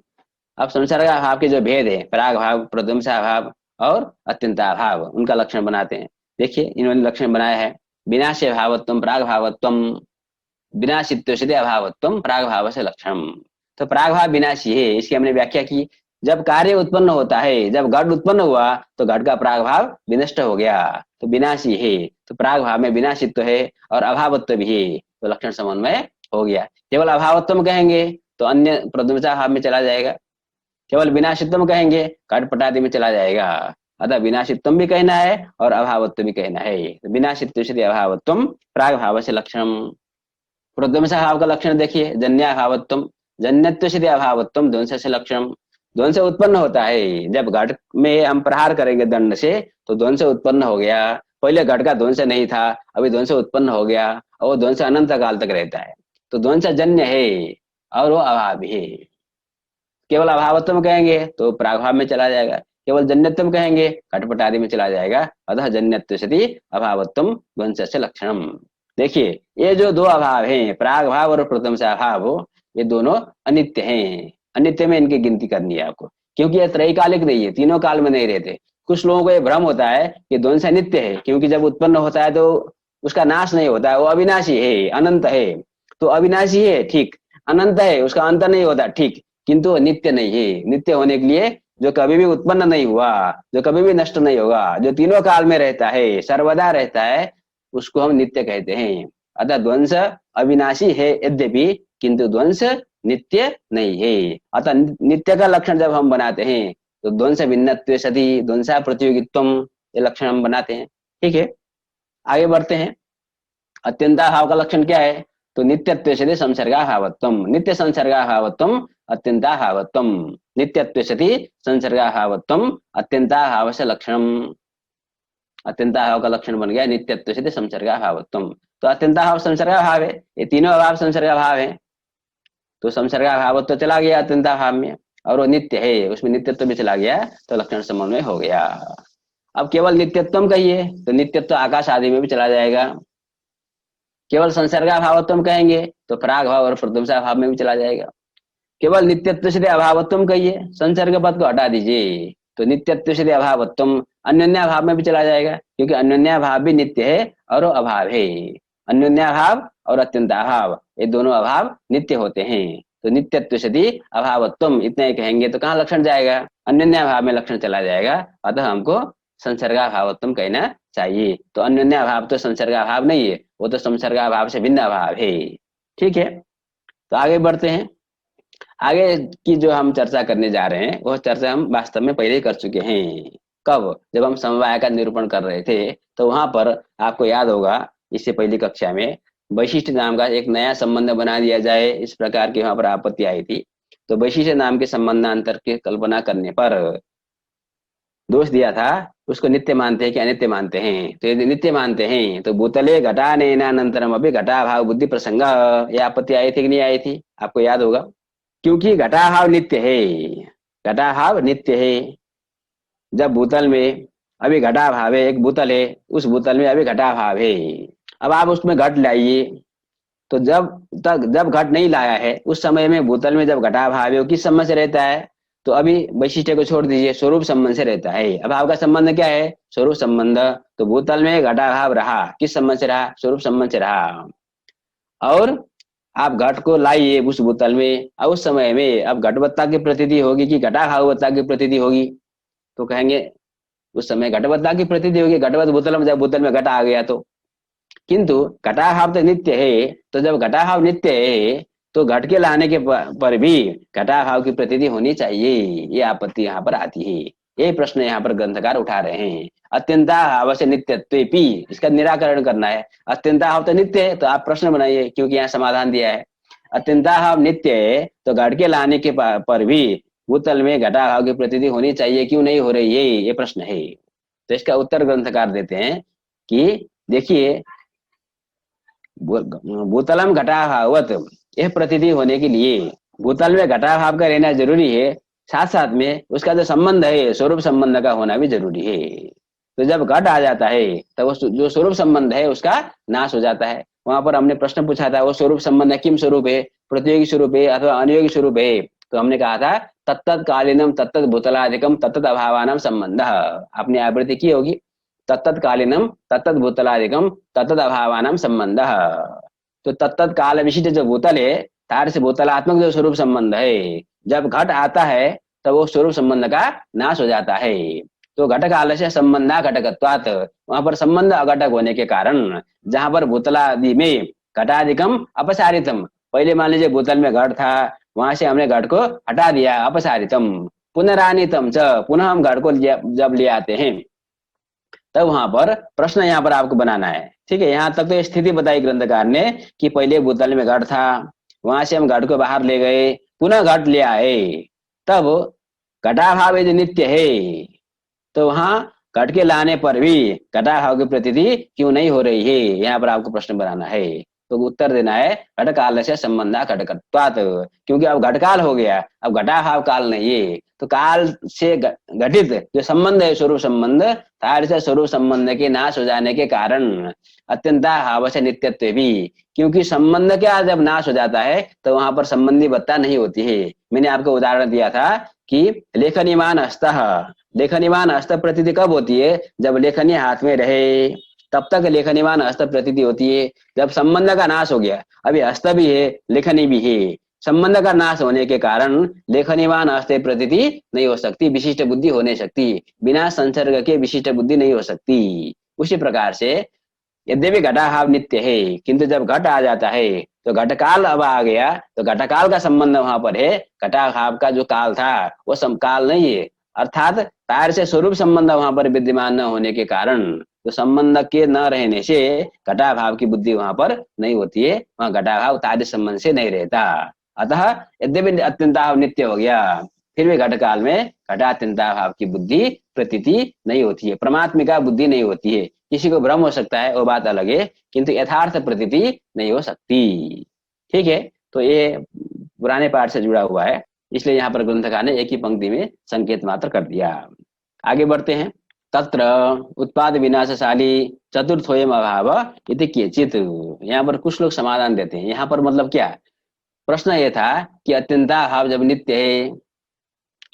अब संसर्गाभाव के जो भेद है, प्राग भाव, प्रध्वंसाभाव और अत्यंताभाव, उनका लक्षण बनाते हैं। देखिए इन्होंने लक्षण बनाया है, विनाश्य भावत्वम प्राग भावत्वम, विनाशित्व अभावत्वम प्राग भाव से लक्षणम। तो प्राग भाव विनाशी है, इसकी हमने व्याख्या की। जब कार्य उत्पन्न होता है, जब घट उत्पन्न हुआ तो घट का प्राग भाव विनष्ट हो गया, तो विनाशी है। तो प्राग भाव में विनाशित्व है और अभावत्व भी है, तो लक्षण समन्वय हो गया। केवल अभावत्व कहेंगे तो अन्य प्रध्वंसा भाव में चला जाएगा, केवल विनाशित्व कहेंगे घटपटादि में चला जाएगा। अतः विनाशित्व भी कहना है और अभावत्व भी कहना है। तो विनाशित्व से अभावत्व प्राग भाव से लक्षणम। प्रध्वंसा भाव का लक्षण देखिए, जन्याभावत्व, जन्यत्व से अभावत्व ध्वंस से लक्षणम। ध्वंस उत्पन्न होता है, जब घट में हम प्रहार करेंगे दंड से तो ध्वंस उत्पन्न हो गया। पहले घट का ध्वंस नहीं था, अभी ध्वंस उत्पन्न हो गया, और वो ध्वंस अनंत काल तक रहता है। तो ध्वंस जन्य है और वो अभाव है। केवल अभावत्व कहेंगे तो प्रागभाव में चला जाएगा, केवल जन्यत्व कहेंगे घटपट आदि में चला जाएगा। अतः जन्यत्व सति अभावत्व ध्वंस से लक्षणम। देखिए ये जो दो अभाव हैं, प्राग भाव और प्रथमसा भाव, ये दोनों अनित्य हैं। अनित्य में इनकी गिनती करनी है आपको, क्योंकि ये त्रैकालिक नहीं है, तीनों काल में नहीं रहते। कुछ लोगों को ये भ्रम होता है कि ध्वंस नित्य है, क्योंकि जब उत्पन्न होता है तो उसका नाश नहीं होता है, वो अविनाशी है, अनंत है। तो अविनाशी है ठीक, अनंत है, उसका अंत नहीं होता ठीक, किंतु नित्य नहीं है। नित्य होने के लिए जो कभी भी उत्पन्न नहीं हुआ, जो कभी भी नष्ट नहीं होगा, जो तीनों काल में रहता है, सर्वदा रहता है, उसको हम नित्य कहते हैं। अतः ध्वंस अविनाशी है यद्यपि, किंतु ध्वंस नित्य नहीं है। अतः नित्य का लक्षण जब हम बनाते हैं तो ध्वंस भिन्नत्व सति ध्वंसा प्रतियोगित्वम, ये लक्षण हम बनाते हैं। ठीक है, आगे बढ़ते हैं। अत्यंताभाव का लक्षण क्या है? तो नित्यत्व सति संसर्गाभावत्वम, नित्य संसर्गाभावत्वम अत्यंताभावत्वम, नित्यत्व सति संसर्गाभावत्वम अत्यंताभाव से लक्षणम। अत्यंताभाव का लक्षण बन गया नित्यत्व सति संसर्गाभावत्वम। तो अत्यंताभाव संसर्गाभाव है, ये तीनों अभाव संसर्गाभाव है। तो संसर्गाभावत्व तो चला गया अत्यंताभाव में, और वो नित्य है, उसमें नित्यत्व भी चला गया, तो लक्षण समन्वय हो गया। अब केवल नित्यत्व कहिए तो नित्यत्व आकाश आदि में भी चला जाएगा। केवल संसर्गाभावत्व कहेंगे तो प्राग भाव और प्रध्वंसा भाव में भी चला जाएगा। केवल नित्यत्व से अभावत्व कहिए, संसर्ग पद को हटा दीजिए, तो नित्यत्व से अभावत्व अन्योन्या भाव में भी चला जाएगा, क्योंकि अन्योन्या भाव भी नित्य है और वो अभाव है। अन्योन्या भाव और अत्यंताभाव ये दोनों अभाव नित्य होते हैं। तो नित्यत्व सति अभावत्वम इतना ही कहेंगे तो कहाँ लक्षण जाएगा? अन्योन्या भाव में लक्षण चला जाएगा। अतः हमको संसर्गाभावत्वम कहना चाहिए। तो अन्योन्या भाव तो संसर्गाभाव नहीं है, वो तो संसर्गाभाव से भिन्न अभाव है। ठीक है, तो आगे बढ़ते हैं। आगे की जो हम चर्चा करने जा रहे हैं वह चर्चा हम वास्तव में पहले ही कर चुके हैं। कब? जब हम समवाय का निरूपण कर रहे थे, तो वहां पर आपको याद होगा, इससे पहली कक्षा में वैशिष्ट नाम का एक नया संबंध बना दिया जाए, इस प्रकार की वहां पर आपत्ति आई थी। तो वैशिष्ट नाम के संबंधांतर की कल्पना करने पर दोष दिया था, उसको नित्य मानते हैं कि अनित्य मानते हैं। तो यदि नित्य मानते हैं तो भूतले घटानेनानंतरम अभी घटाभाव बुद्धि प्रसंग, ये आपत्ति आई थी कि नहीं आई थी? आपको याद होगा, क्योंकि घटाभाव नित्य है। घटाभाव नित्य है। जब भूतल में अभी घटाभाव है, एक भूतल है, उस भूतल में अभी घटाभाव है। अब आप उसमें घट लाइए, तो जब घट नहीं लाया है उस समय में भूतल में जब घटाभाव है वो किस संबंध से रहता है? तो अभी वैशिष्ट को छोड़ दीजिए, स्वरूप संबंध से रहता है। अब आपका संबंध क्या है? स्वरूप संबंध। तो भूतल में घटाभाव रहा, किस संबंध से रहा? स्वरूप संबंध से रहा। और आप घट को लाइए उस भूतल में, और उस समय में अब घटवत्ता की प्रतीति होगी कि घटाभाववत्ता की प्रतीति होगी? तो कहेंगे उस समय घटवत्ता की प्रतीति होगी, घटवत भूतल में, जब भूतल में घट आ गया तो। किंतु घटाभाव तो नित्य है, तो जब घटाभाव नित्य है तो घट के लाने के पर भी घटाभाव की प्रतीति होनी चाहिए, ये आपत्ति यहाँ पर आती है। ये प्रश्न यहाँ पर ग्रंथकार उठा रहे हैं। अत्यंताभाव से नित्यत्वेपि, इसका निराकरण करना है। अत्यंताभाव तो नित्य है, तो आप प्रश्न बनाइए, क्योंकि यहाँ समाधान दिया है। अत्यंताभाव नित्य है तो घट के लाने के पर भी भूतल में घटाभाव की प्रतीति होनी चाहिए, क्यों नहीं हो रही है? ये प्रश्न है। तो इसका उत्तर ग्रंथकार देते हैं कि देखिए, भूतलम घटाभाववत, यह प्रतीति होने के लिए भूतल में घटाभाव का रहना जरूरी है, साथ साथ में उसका जो संबंध है स्वरूप संबंध का होना भी जरूरी है। तो जब घट आ जाता है तब जो स्वरूप संबंध है उसका नाश हो जाता है। वहां पर हमने प्रश्न पूछा था, वो स्वरूप संबंध किम स्वरूप है? प्रतियोगी स्वरूप है अथवा अनुयोगी स्वरूप है? तो हमने कहा था तत्त कालीनम तत्त भूतलादिकम तत्त अभावानाम संबंध। आपने आवृत्ति की होगी, तत्त कालीनम तत्त भूतलादिकम तत्त अभावानाम संबंध। तो तत्त काल विशिष्ट जो भूतल है, तार से भूतलात्मक जो स्वरूप संबंध है, जब घट आता है तब वो स्वरूप संबंध का नाश हो जाता है। तो घटक काल से संबंधा घटकत्वात्, वहां पर संबंध अघटक होने के कारण, जहां पर भूतलादि में घटाधिकम अपसारितम, पहले मान लीजिए भूतल में घट था, वहां से हमने घट को हटा दिया, अपसारितम पुनरानितम च, पुनः हम घट को जब ले आते हैं तब वहां पर प्रश्न यहाँ पर आपको बनाना है। ठीक है, यहाँ तक तो स्थिति बताई ग्रंथकार ने कि पहले भूतल में घट था, वहां से हम घट को बाहर ले गए, पुनः घट ले आए, तब घटाभाव यदि नित्य है तो वहां घट के लाने पर भी घटाभाव की प्रतीति क्यों नहीं हो रही है? यहाँ पर आपको प्रश्न बनाना है। तो उत्तर देना है घटकाल से संबंधा घटकत्वात्, क्योंकि अब घटकाल हो गया, अब घटाभाव काल नहीं है। तो काल से घटित जो संबंध है स्वरूप संबंध, तार से स्वरूप संबंध के नाश हो जाने के कारण अत्यंताभाव से नित्यत्व भी, क्योंकि संबंध क्या जब नाश हो जाता है तो वहां पर संबंधी बत्ता नहीं होती है। मैंने आपको उदाहरण दिया था कि लेखनीमान हस्तः, लेखनीमान हस्त प्रतीति कब होती है? जब लेखनी हाथ में रहे तब तक लेखनीमान हस्त प्रतीति होती है। जब संबंध का नाश हो गया, अभी हस्त भी है लेखनी भी है, संबंध का नाश होने के कारण लेखनीमान हस्त प्रतीति नहीं हो सकती, विशिष्ट बुद्धि हो नहीं सकती, बिना संसर्ग के विशिष्ट बुद्धि नहीं हो सकती। उसी प्रकार से यद्यपि घटाभाव नित्य है, किंतु जब घट आ जाता है तो घटकाल अब आ गया, तो घटकाल का संबंध वहां पर है, घटाभाव का जो काल था वो काल नहीं है। अर्थात तार से स्वरूप संबंध वहां पर विद्यमान न होने के कारण, तो संबंध के न रहने से घटाभाव की बुद्धि वहां पर नहीं होती है, वहां घटाभाव तार्य संबंध से नहीं रहता। अतः यद्यपि अत्यंताभाव नित्य हो गया, फिर भी घटकाल में घटात्यंताभाव की बुद्धि प्रतीति नहीं होती है, परमात्मिका बुद्धि नहीं होती है। किसी को भ्रम हो सकता है, वो बात अलग है, किंतु यथार्थ प्रतीति नहीं हो सकती। ठीक है, तो ये पुराने पाठ से जुड़ा हुआ है, इसलिए यहाँ पर ग्रंथकार ने एक ही पंक्ति में संकेत मात्र कर दिया। आगे बढ़ते हैं। तत्र उत्पाद विनाशशाली चतुर्थोयम अभाव इति केचित्, यहाँ पर कुछ लोग समाधान देते हैं। यहाँ पर मतलब क्या? प्रश्न ये था कि अत्यंताभाव जब नित्य है,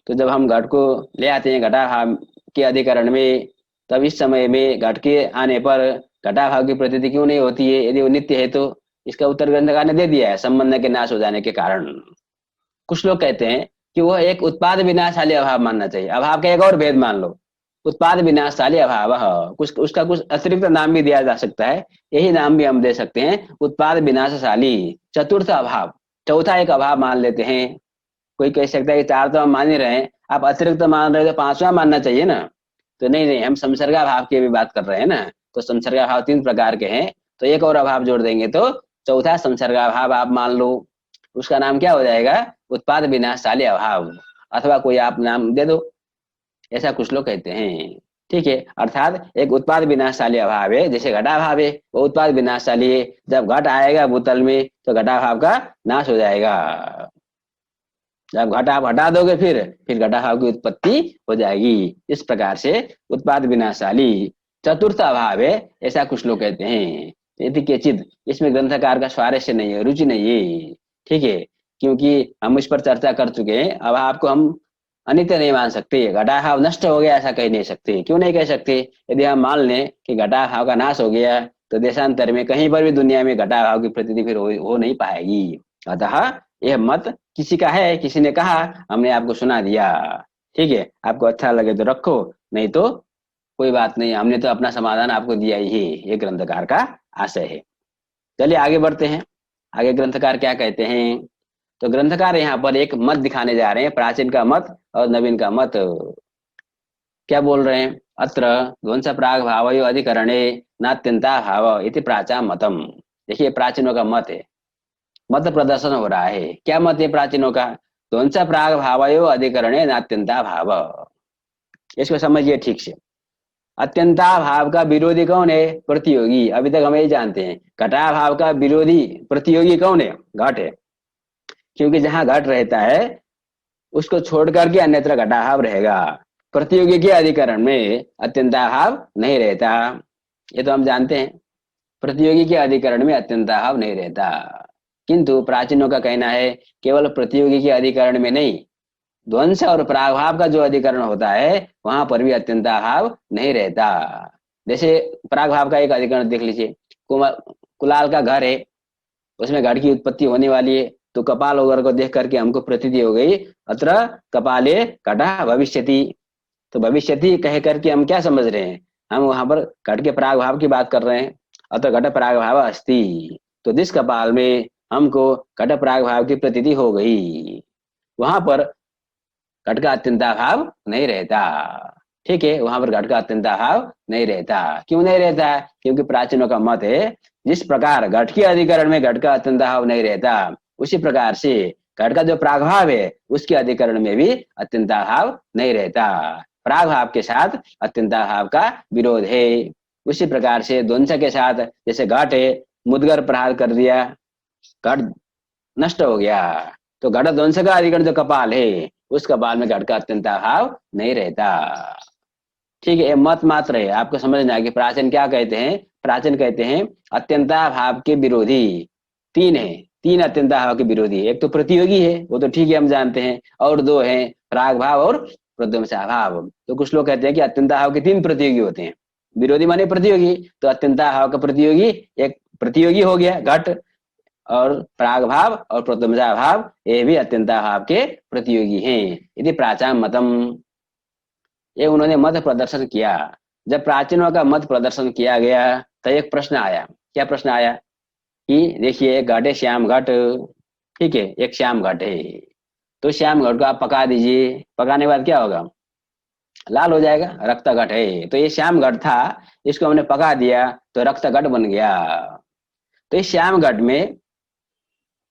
तो जब हम घट को ले आते हैं घटाभाव के अधिकरण में, तब इस समय में घट के आने पर घटाभाव की प्रतीति क्यों नहीं होती है यदि वो नित्य है? तो इसका उत्तर ग्रंथकार ने दे दिया है, संबंध के नाश हो जाने के कारण। कुछ लोग कहते हैं कि वह एक उत्पाद विनाशशाली अभाव मानना चाहिए। अभाव का एक और भेद मान लो, उत्पाद विनाशशाली अभाव, कुछ उसका कुछ अतिरिक्त नाम भी दिया जा सकता है, यही नाम भी हम दे सकते हैं, उत्पाद विनाशशाली चतुर्थ अभाव। चौथा एक अभाव मान लेते हैं। कोई कह सकता है कि चार तो हम मान ही रहे हैं, आप अतिरिक्त मान रहे हो तो पांचवा मानना चाहिए ना। तो नहीं नहीं, हम संसर्गा भाव की भी बात कर रहे हैं ना। तो संसर्गा भाव 3 प्रकार के हैं, तो एक और अभाव जोड़ देंगे तो चौथा संसर्गा भाव आप मान लो। उसका नाम क्या हो जाएगा? उत्पाद विनाशशाली अभाव, अथवा कोई आप नाम दे दो, ऐसा कुछ लोग कहते हैं। ठीक है, अर्थात एक उत्पाद विनाशशाली अभाव है, जैसे घटाभाव है वो उत्पाद विनाशशाली है। जब घट आएगा बोतल में तो घटाभाव का नाश हो जाएगा। जब घटा आप हटा दोगे फिर घटाभाव की उत्पत्ति हो जाएगी। इस प्रकार से उत्पाद विनाशशाली चतुर्थ अभाव है, ऐसा कुछ लोग कहते हैं। यदि केचित इसमें ग्रंथकार का स्वारस्य नहीं है, रुचि नहीं है। ठीक है, क्योंकि हम इस पर चर्चा कर चुके हैं। अभाव को हम अनित्य नहीं मान सकते, घटाभाव नष्ट हो गया ऐसा कह नहीं सकते। क्यों नहीं कह सकते? यदि हम मान लें कि घटाभाव का नाश हो गया तो देशांतर में कहीं पर भी दुनिया में घटाभाव की प्रतीति फिर हो नहीं पाएगी। अतः यह मत किसी का है, किसी ने कहा, हमने आपको सुना दिया। ठीक है, आपको अच्छा लगे तो रखो, नहीं तो कोई बात नहीं, हमने तो अपना समाधान आपको दिया ही है। ये ग्रंथकार का आशय है। चलिए आगे बढ़ते हैं। आगे ग्रंथकार क्या कहते हैं? तो ग्रंथकार यहाँ पर एक मत दिखाने जा रहे हैं, प्राचीन का मत और नवीन का मत। क्या बोल रहे हैं? अत्र ध्वंस प्राग भावयो अधिकरणे नात्यंता भाव इति प्राचा मतम। देखिए प्राचीनों का मत है, मत प्रदर्शन हो रहा है। क्या मत है प्राचीनों का? ध्वंस प्राग भावयो अधिकरणे नात्यंता भाव। इसको समझिए ठीक से। अत्यंता भाव का विरोधी कौन है? प्रतियोगी। अभी तक हम यही जानते हैं, घटा भाव का विरोधी प्रतियोगी कौन है? घट है। क्योंकि जहां घट रहता है उसको छोड़ करके अन्यत्र घटाभाव रहेगा। प्रतियोगी के अधिकरण में अत्यंताभाव नहीं रहता, ये तो हम जानते हैं। प्रतियोगी के अधिकरण में अत्यंताभाव नहीं रहता, किंतु प्राचीनों का कहना है केवल प्रतियोगी के अधिकरण में नहीं, ध्वंस और प्रागभाव का जो अधिकरण होता है वहां पर भी अत्यंताभाव नहीं रहता। जैसे प्रागभाव का एक अधिकरण देख लीजिए, कुलाल का घर है, उसमें घट की उत्पत्ति होने वाली है, तो कपाल वगैरह को देख करके हमको प्रतीति हो गई अत्र कपाले घटः भविष्यति। तो भविष्यति कह करके हम क्या समझ रहे हैं? हम वहां पर घट के प्राग भाव की बात कर रहे हैं। अतः घट प्राग भाव अस्ति, तो जिस कपाल में हमको घट प्राग भाव की प्रतीति हो गई वहां पर घट का अत्यंताभाव नहीं रहता। ठीक है, वहां पर घट का अत्यंताभाव नहीं रहता। क्यों नहीं रहता? क्योंकि प्राचीनों का मत है जिस प्रकार घट के अधिकरण में घट का अत्यंताभाव नहीं रहता, उसी प्रकार से घट का जो प्रागभाव है उसके अधिकरण में भी अत्यंताभाव नहीं रहता। प्रागभाव के साथ अत्यंताभाव का विरोध है। उसी प्रकार से ध्वंस के साथ, जैसे घट है, मुदगर प्रहार कर दिया, घट नष्ट हो गया, तो घट ध्वंस का अधिकरण जो कपाल है उस कपाल में घट का अत्यंताभाव नहीं रहता। ठीक है, ये मत मात्र है, आपको समझना है कि प्राचीन क्या कहते हैं। प्राचीन कहते हैं अत्यंताभाव के विरोधी तीन है, तीन अत्यंताभाव के विरोधी। एक तो प्रतियोगी है, वो तो ठीक है हम जानते हैं, और दो है प्राग भाव और प्रध्वंसाभाव। तो कुछ लोग कहते हैं कि अत्यंताभाव के तीन प्रतियोगी होते हैं। विरोधी माने प्रतियोगी, तो अत्यंताभाव का प्रतियोगी एक प्रतियोगी हो गया घट, और प्राग भाव और प्रध्वंसा भाव ये भी अत्यंताभाव के प्रतियोगी हैं। यदि प्राचाम मतम, ये उन्होंने मत प्रदर्शन किया। जब प्राचीनों का मत प्रदर्शन किया गया तो एक प्रश्न आया। क्या प्रश्न आया? कि देखिए घट है श्याम घट, ठीक है, एक श्याम घट है, तो श्याम घट को आप पका दीजिए, पकाने के बाद क्या होगा? लाल हो जाएगा, रक्त घट है। तो ये श्याम घट था, इसको हमने पका दिया तो रक्त घट बन गया। तो इस श्याम घट में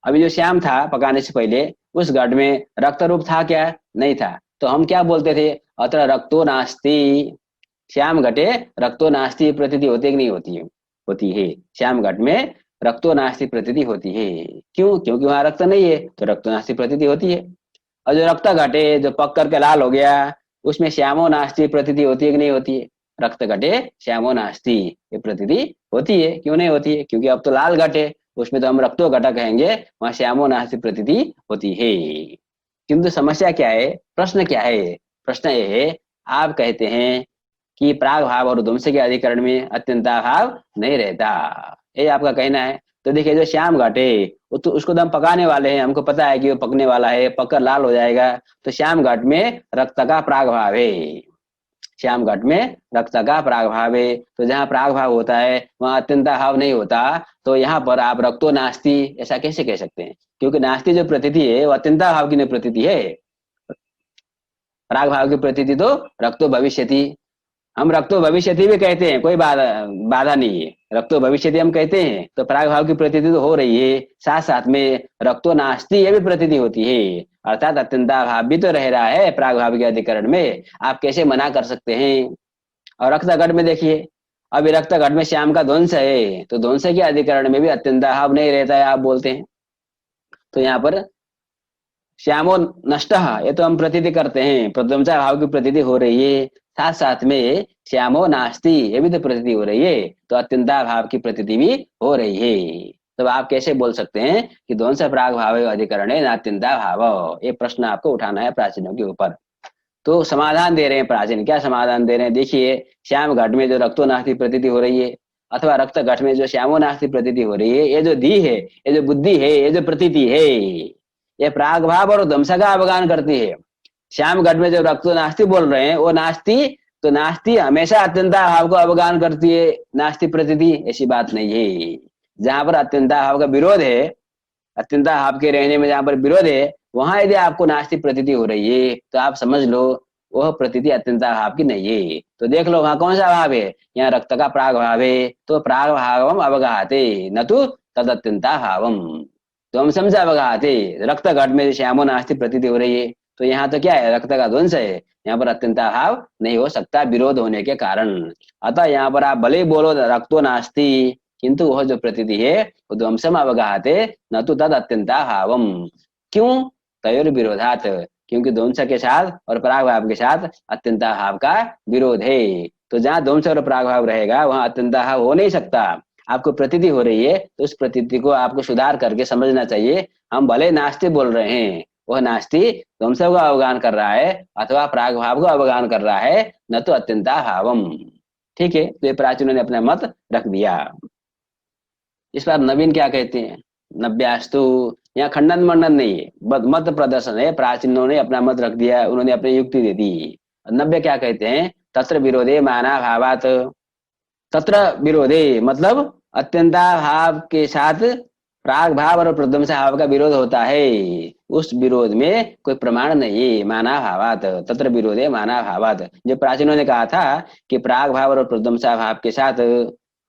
अभी जो श्याम था पकाने से पहले, उस घट में रक्त रूप था क्या? नहीं था। तो हम क्या बोलते थे? अत्र रक्तो नास्ति, श्याम घटे रक्तो नास्ति प्रतीति होती है कि नहीं होती है? होती है। श्याम घट में रक्तो नास्ति प्रतीति होती है। क्यों? क्योंकि वहां रक्त नहीं है, तो रक्तो नास्ति प्रतीति होती है। और जो रक्त घटे जो पक करके लाल हो गया, उसमें श्यामो नास्ति प्रतीति होती है कि नहीं होती है? रक्त घटे श्यामो नास्ति ये प्रतीति होती है। क्यों नहीं होती है? क्योंकि अब तो लाल घटे, उसमें तो हम रक्तो घटा कहेंगे, वहां श्यामो नास्ति प्रतीति होती है। किंतु समस्या क्या है? प्रश्न क्या है? प्रश्न ये है, आप कहते हैं कि प्राग भाव और ध्वंस के अधिकरण में अत्यंताभाव नहीं रहता, ये आपका कहना है। तो देखिए जो श्याम घट है तो उसको तो हम पकाने वाले हैं, हमको पता है कि वो पकने वाला है, पककर लाल हो जाएगा। तो श्याम घट में रक्त का प्राग भाव है, श्याम घट में रक्त का प्राग भाव है। तो जहाँ प्राग भाव होता है वहां अत्यंता भाव नहीं होता, तो यहाँ पर आप रक्तो नास्ति ऐसा कैसे कह सकते हैं? क्योंकि नास्ति जो प्रतीति है वो अत्यंता भाव की नहीं प्रतीति है, प्राग भाव की प्रतीति तो रक्तो भविष्यति। हम रक्तो भविष्यति भी कहते हैं, कोई बाधा नहीं है, रक्तो भविष्यति हम कहते हैं, तो प्राग भाव की प्रतीति तो हो रही है, साथ साथ में रक्तो नास्ति ये भी प्रतीति होती है, अर्थात अत्यंता भाव भी तो रह रहा है प्राग भाव के अधिकरण में, आप कैसे मना कर सकते हैं? और रक्त घट में देखिए, अभी रक्त घट में श्याम का ध्वंस है, तो ध्वंस के अधिकरण में भी अत्यंता भाव नहीं रहता है, आप बोलते हैं। तो यहाँ पर श्यामो नष्ट, ये तो हम प्रतीति करते हैं, प्रध्वंसा भाव की प्रतीति हो रही है, साथ साथ में श्यामो नास्ति ये भी तो प्रतीति हो रही है, तो अत्यंता भाव की प्रतीति भी हो रही है। तो आप कैसे बोल सकते हैं कि ध्वंस प्राग भाव अधिकरण है अत्यंता भाव? ये प्रश्न आपको उठाना है प्राचीनों के ऊपर। तो समाधान दे रहे हैं प्राचीन, क्या समाधान दे रहे हैं? देखिए, श्याम घट में जो रक्तो नास्ति प्रतीति हो रही है, अथवा रक्त घट में जो श्यामो नास्ति प्रतीति हो रही है, ये जो धी है, ये जो बुद्धि है, ये जो प्रतीति है, ये प्राग भाव और ध्वंस का अवगान करती है। श्याम घट में जो रक्तो नास्ति बोल रहे हैं वो नास्ति, तो नास्ति हमेशा अत्यंता भाव को अवगान करती है, नास्ति प्रतीति ऐसी बात नहीं है। जहां पर अत्यंता भाव का विरोध है, अत्यंता भाव के रहने में जहां पर विरोध है, वहां यदि आपको नास्ति प्रतीति हो रही है तो आप समझ लो वह प्रतीति अत्यंता भाव की नहीं है। तो देख लो वहां कौन सा भाव है, यहाँ रक्त का प्राग भाव है, तो प्राग भावम अवगाहते न तो तद अत्यंता भावम, तो हम समझा अवगाहते, रक्त घट में श्यामो नास्ति प्रतीति हो रही है, तो यहाँ तो क्या है, रक्त का ध्वंस है, यहाँ पर अत्यंता भाव नहीं हो सकता विरोध होने के कारण। अतः यहाँ पर आप भले ही बोलो रक्तो नास्ति, किंतु वह जो प्रतीति है वो ध्वंसम अवगाहते न तो तद अत्यंता भावम। क्यों? तयोर विरोधात, क्योंकि ध्वंस के साथ और प्राग भाव के साथ अत्यंता भाव का विरोध है। तो जहाँ ध्वंस और प्राग भाव रहेगा वहां अत्यंता भाव हो नहीं सकता। आपको प्रतीति हो रही है तो उस प्रतीति को आपको सुधार करके समझना चाहिए। हम भले नास्ति बोल रहे हैं, वह नास्ति ध्वंस को अवगान कर रहा है अथवा प्राग भाव को अवगान कर रहा है, न तो अत्यंता भावम। ठीक है, तो ये प्राचीनों ने अपना मत रख दिया। इस पर नवीन क्या कहते हैं? नव्यास्तु, यहाँ खंडन मंडन नहीं है, मत प्रदर्शन है, प्राचीनों ने अपना मत रख दिया, उन्होंने अपनी युक्ति दे दी। नव्य क्या कहते हैं? तत्र विरोधे माना भावात, तत्र विरोधे मतलब अत्यंता भाव के साथ प्राग भाव और प्रध्वंस भाव का विरोध होता है, उस विरोध में कोई प्रमाण नहीं, माना भावात, तत्र विरोधे माना भावात। जो प्राचीनों ने कहा था कि प्राग भाव और प्रध्वंसा भाव के साथ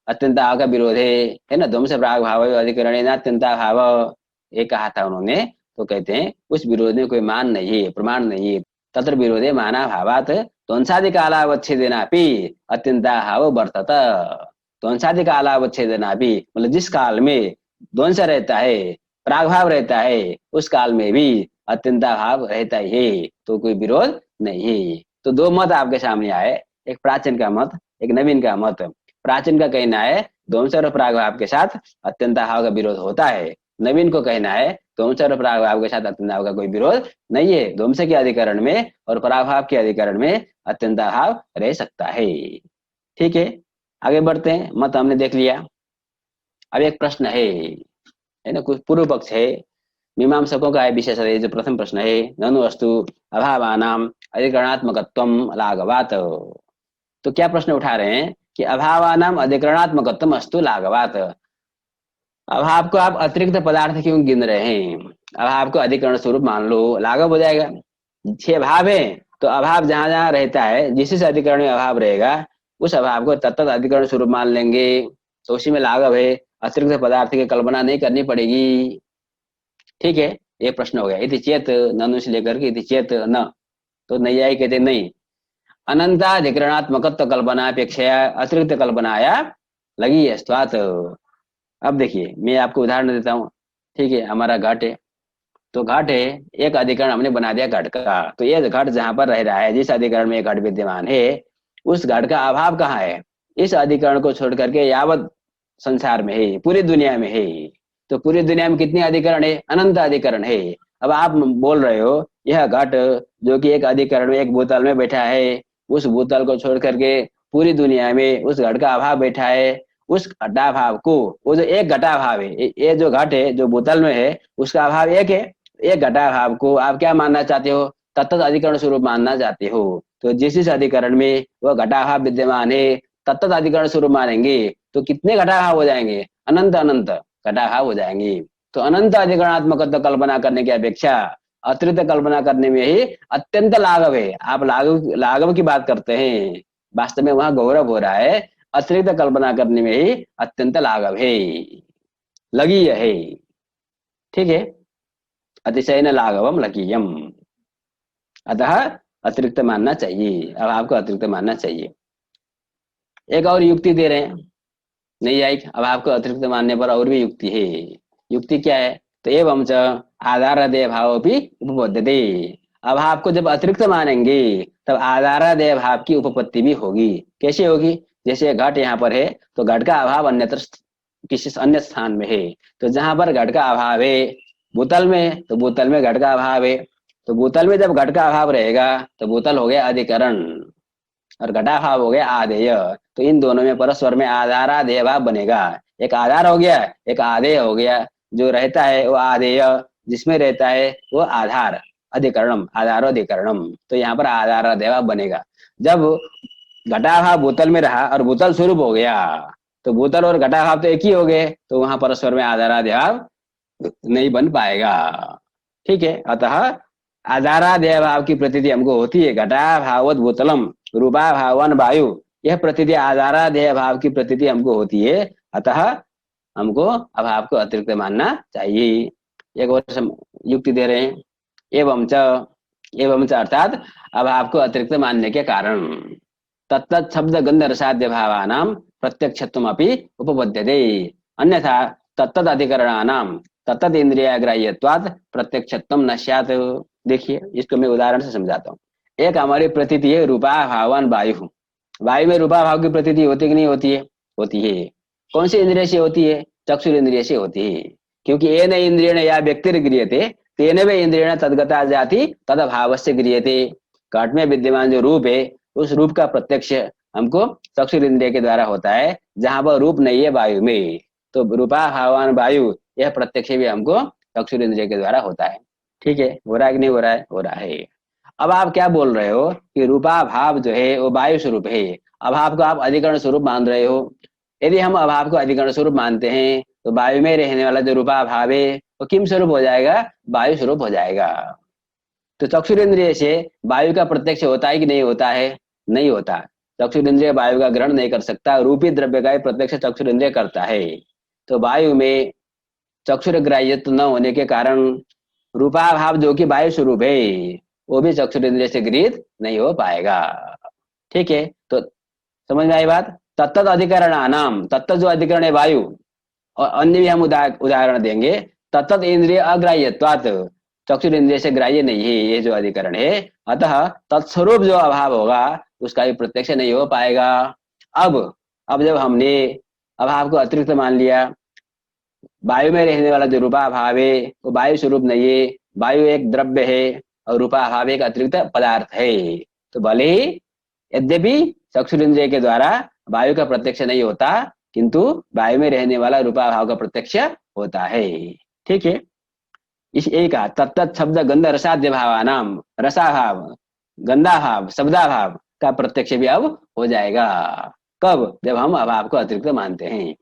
अत्यंता भाव का विरोध है ना, ध्वंस प्राग भाव अधिकरण ना अत्यंता भाव, ये कहा था उन्होंने, तो कहते हैं उस विरोध में कोई मान नहीं है, प्रमाण नहीं है। तत्र विरोधे माना भावात ध्वंसादि कालावच्छेदेनापि अत्यंता भाव वर्तत, ध्वंसादि कालावच्छेदेनापि मतलब जिस काल में ध्वंस रहता है, प्राग भाव रहता है, उस काल में भी अत्यंता भाव रहता ही है, तो कोई विरोध नहीं है। तो दो मत आपके सामने आए, एक प्राचीन का मत, एक नवीन का मत। प्राचीन का कहना है ध्वंस और प्राग भाव के साथ अत्यंता भाव का विरोध होता है, नवीन को कहना है ध्वंस और प्राग भाव के साथ अत्यंता भाव का कोई विरोध नहीं है, ध्वंस के अधिकरण में और प्राग भाव के अधिकरण में अत्यंता भाव रह सकता है। ठीक है, आगे बढ़ते हैं, मत हमने देख लिया। अब एक प्रश्न है ना, कुछ पूर्व पक्ष है, मीमांसकों का है विशेष, जो प्रथम प्रश्न है, ननु अस्तु अभावानाम अधिकरणात्मकत्वम लाघवात। तो क्या प्रश्न उठा रहे हैं कि अभावानाम अधिकरणात्मकत्वम अस्तु लाघवात, अभाव को आप अतिरिक्त पदार्थ क्यों गिन रहे हैं? अभाव को अधिकरण स्वरूप मान लो, लाघव हो जाएगा। 6 भाव है तो अभाव जहां जहां रहता है, जिस अधिकरण में अभाव रहेगा उस अभाव को तत्त अधिकरण स्वरूप मान लेंगे, तो उसी में लाघव है, अतिरिक्त पदार्थ की कल्पना नहीं करनी पड़ेगी। ठीक है, ये प्रश्न हो गया। इति चेत, ननु से लेकर के इति चेत न, तो नैयायिक कहते नहीं, अनंताधिकरणात्मकत्व कल्पनापेक्षया अतिरिक्त कल्पनाया लगी अस्त्वात्। अब देखिए मैं आपको उदाहरण देता हूँ। ठीक है, हमारा घट है, तो घट है, एक अधिकरण हमने बना दिया घट का, तो ये घट जहां पर रह रहा है, जिस अधिकरण में घट विद्यमान है, उस घट का अभाव कहाँ है? इस अधिकरण को छोड़ करके यावत संसार में है, पूरी दुनिया में है। तो पूरी दुनिया में कितने अधिकरण है? अनंत अधिकरण है। अब आप बोल रहे हो यह घट जो कि एक अधिकरण में एक बोतल में बैठा है, उस बोतल को छोड़ करके पूरी दुनिया में उस घट का अभाव बैठा है, उस घटाभाव को, वो जो एक घटाभाव है, ये जो घट है जो बोतल में है उसका अभाव एक है, एक घटाभाव को आप क्या मानना चाहते हो? तत्त अधिकरण स्वरूप मानना चाहते हो। तो जिस जिस अधिकरण में वह घटाभाव विद्यमान है तत्त अधिकरण स्वरूप मानेंगे तो कितने घटाभाव हो जाएंगे? अनंत अनंत घटाभाव हो जाएंगे। तो अनंत अधिकरणात्मक कल्पना करने की अपेक्षा अतिरिक्त कल्पना करने में ही अत्यंत लाघव है। आप लाघव लाघव की बात करते हैं, वास्तव में वहां गौरव हो रहा है। अतिरिक्त कल्पना करने में ही अत्यंत लाघव है, लगी है। ठीक है, अतिशय न लाघवम लकीयम। अतः अतिरिक्त मानना चाहिए, अब आपको अतिरिक्त मानना चाहिए। एक और युक्ति दे रहे हैं, नहीं आई। अब आपको अतिरिक्त मानने पर और भी युक्ति है। युक्ति क्या है? तो एवं च आधारादेय भाव भी उपपद्यते। अब आपको जब अतिरिक्त मानेंगे तब आधारादेय भाव की उपपत्ति भी होगी। कैसे होगी? जैसे घट यहाँ पर है तो घट का अभाव अन्यत्र किसी अन्य स्थान में है, तो जहां पर घट का अभाव है बोतल में, तो बोतल में घट का अभाव है। तो बोतल में जब घट का अभाव रहेगा तो बोतल हो गया अधिकरण और घटाभाव हो गया आधेय। तो इन दोनों में परस्पर में आधाराधेय भाव बनेगा। एक आधार हो गया, एक आधेय हो गया। जो रहता है वो आधेय, जिसमें रहता है वो आधार, अधिकरणम, आधारोधिकरणम। तो यहाँ पर आधाराधेय भाव बनेगा। जब घटाभाव बोतल में रहा और बोतल स्वरूप हो गया तो बोतल और घटाभाव तो एक ही हो गए, तो वहां परस्पर में आधाराधेय भाव नहीं बन पाएगा। ठीक है, अतः आधाराधेय भाव की प्रतीति हमको होती है। घटाभावत बोतलम रूपा भावन वायु, यह प्रतीति आधाराधेय भाव की प्रतीति हमको होती है। अतः हमको अभाव को अतिरिक्त मानना चाहिए। एक और युक्ति दे रहे हैं, एवं च अर्थात अभाव को अतिरिक्त मानने के कारण तत्त शब्द गंध रसाद्य भावानाम प्रत्यक्षत्वम अपि उपपद्यते। अन्यथा तत्त अधिकरणानाम तत्त इंद्रिय ग्राह्यत्वात् प्रत्यक्षत्वम न स्यात्। देखिए, इसको मैं उदाहरण से समझाता हूँ। एक हमारी प्रतीति है रूपा भावान वायु। वायु में रूपा भाव की प्रतीति होती कि नहीं होती है? होती है। कौन सी इंद्रिय से होती है? चक्षुर इंद्रिय से होती है। क्योंकि येन इंद्रियेण या व्यक्तिर गृह्यते तेन वे इंद्रियेण तद्गता जाति तद भावस्य गृह्यते। घट में विद्यमान जो रूप है उस रूप का प्रत्यक्ष हमको चक्षुर इंद्रिय के द्वारा होता है, जहां पर रूप नहीं है वायु में। तो रूपा भावान वायु, यह प्रत्यक्ष भी हमको चक्षुर इंद्रिय के द्वारा होता है। ठीक है, हो रहा है कि नहीं हो रहा है? हो रहा है। अब आप क्या बोल रहे हो कि रूपा भाव जो है वो वायु स्वरूप है, अभाव को आप अधिकरण स्वरूप मान रहे हो। यदि हम अभाव को अधिकरण स्वरूप मानते हैं तो वायु में रहने वाला जो रूपा भाव है वो किम स्वरूप हो जाएगा? वायु स्वरूप हो जाएगा। तो चक्षुर इंद्रिय से वायु का प्रत्यक्ष होता है कि नहीं होता है? नहीं होता। चक्षुर इंद्रिय वायु का ग्रहण नहीं कर सकता, रूपी द्रव्य का प्रत्यक्ष चक्षुर इंद्रिय करता है। तो वायु में चक्षुर ग्राह्यत्व न होने के कारण रूपा भाव जो कि वायु स्वरूप है वो भी चक्षुर इंद्रिय से गृहीत नहीं हो पाएगा। ठीक है, तो समझ में आई बात? तत्त अधिकरणानाम, तत्त जो अधिकरण है वायु, और अन्य भी हम उदाहरण देंगे। तत्त इंद्रिय अग्राह्यत्वात्, चक्षुर इंद्रिय से ग्राह्य नहीं है ये जो अधिकरण है। अतः तत्स्वरूप जो अभाव होगा उसका भी प्रत्यक्ष नहीं हो पाएगा। अब जब हमने अभाव को अतिरिक्त मान लिया, वायु में रहने वाला जो रूपा भाव है वो वायु स्वरूप नहीं है, वायु एक द्रव्य है और रूपा भाव एक अतिरिक्त पदार्थ है। तो भले ही यद्यपि चक्षुर इंद्रिय के द्वारा वायु का प्रत्यक्ष नहीं होता, किंतु वायु में रहने वाला रूपा भाव का प्रत्यक्ष होता है। ठीक है, इस एक तत्त शब्द गंध रसाद्य भावानाम, रसाभाव, गंधाभाव, शब्दाभाव का प्रत्यक्ष भी अब हो जाएगा। कब? जब हम अभाव को अतिरिक्त मानते हैं।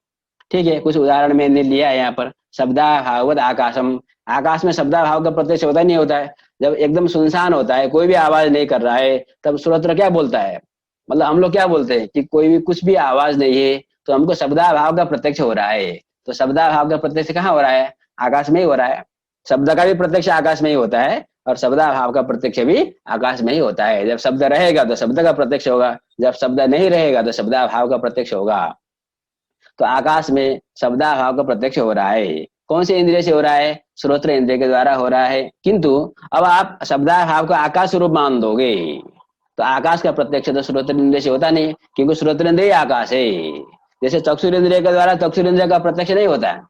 ठीक है, कुछ उदाहरण मैंने लिया है यहाँ पर। शब्दाभाववद आकाशम, आकाश में शब्दाभाव का प्रत्यक्ष होता नहीं होता है। जब एकदम सुनसान होता है, कोई भी आवाज नहीं कर रहा है, तब श्रोत्र क्या बोलता है? मतलब हम लोग क्या बोलते हैं कि कोई भी कुछ भी आवाज नहीं है, तो हमको शब्दाभाव का प्रत्यक्ष हो रहा है। तो शब्दाभाव का प्रत्यक्ष कहाँ हो रहा है? आकाश में ही हो रहा है। शब्द का भी प्रत्यक्ष आकाश में ही होता है और शब्दाभाव का प्रत्यक्ष भी आकाश में ही होता है। जब शब्द रहेगा तो शब्द का प्रत्यक्ष होगा, जब शब्द नहीं रहेगा तो शब्दाभाव का प्रत्यक्ष होगा। तो आकाश में शब्दाभाव का प्रत्यक्ष हो रहा है। कौन से इंद्रिय से हो रहा है? श्रोत्र इंद्रिय के द्वारा हो रहा है। किंतु अब आप शब्दाभाव को आकाश स्वरूप मान दोगे तो आकाश का प्रत्यक्ष तो श्रोत्र इंद्रिय से होता नहीं, क्योंकि श्रोत्र इंद्रिय आकाश है। जैसे चक्षुर इंद्रिय के द्वारा चक्षुर इंद्रिय का प्रत्यक्ष नहीं होता है,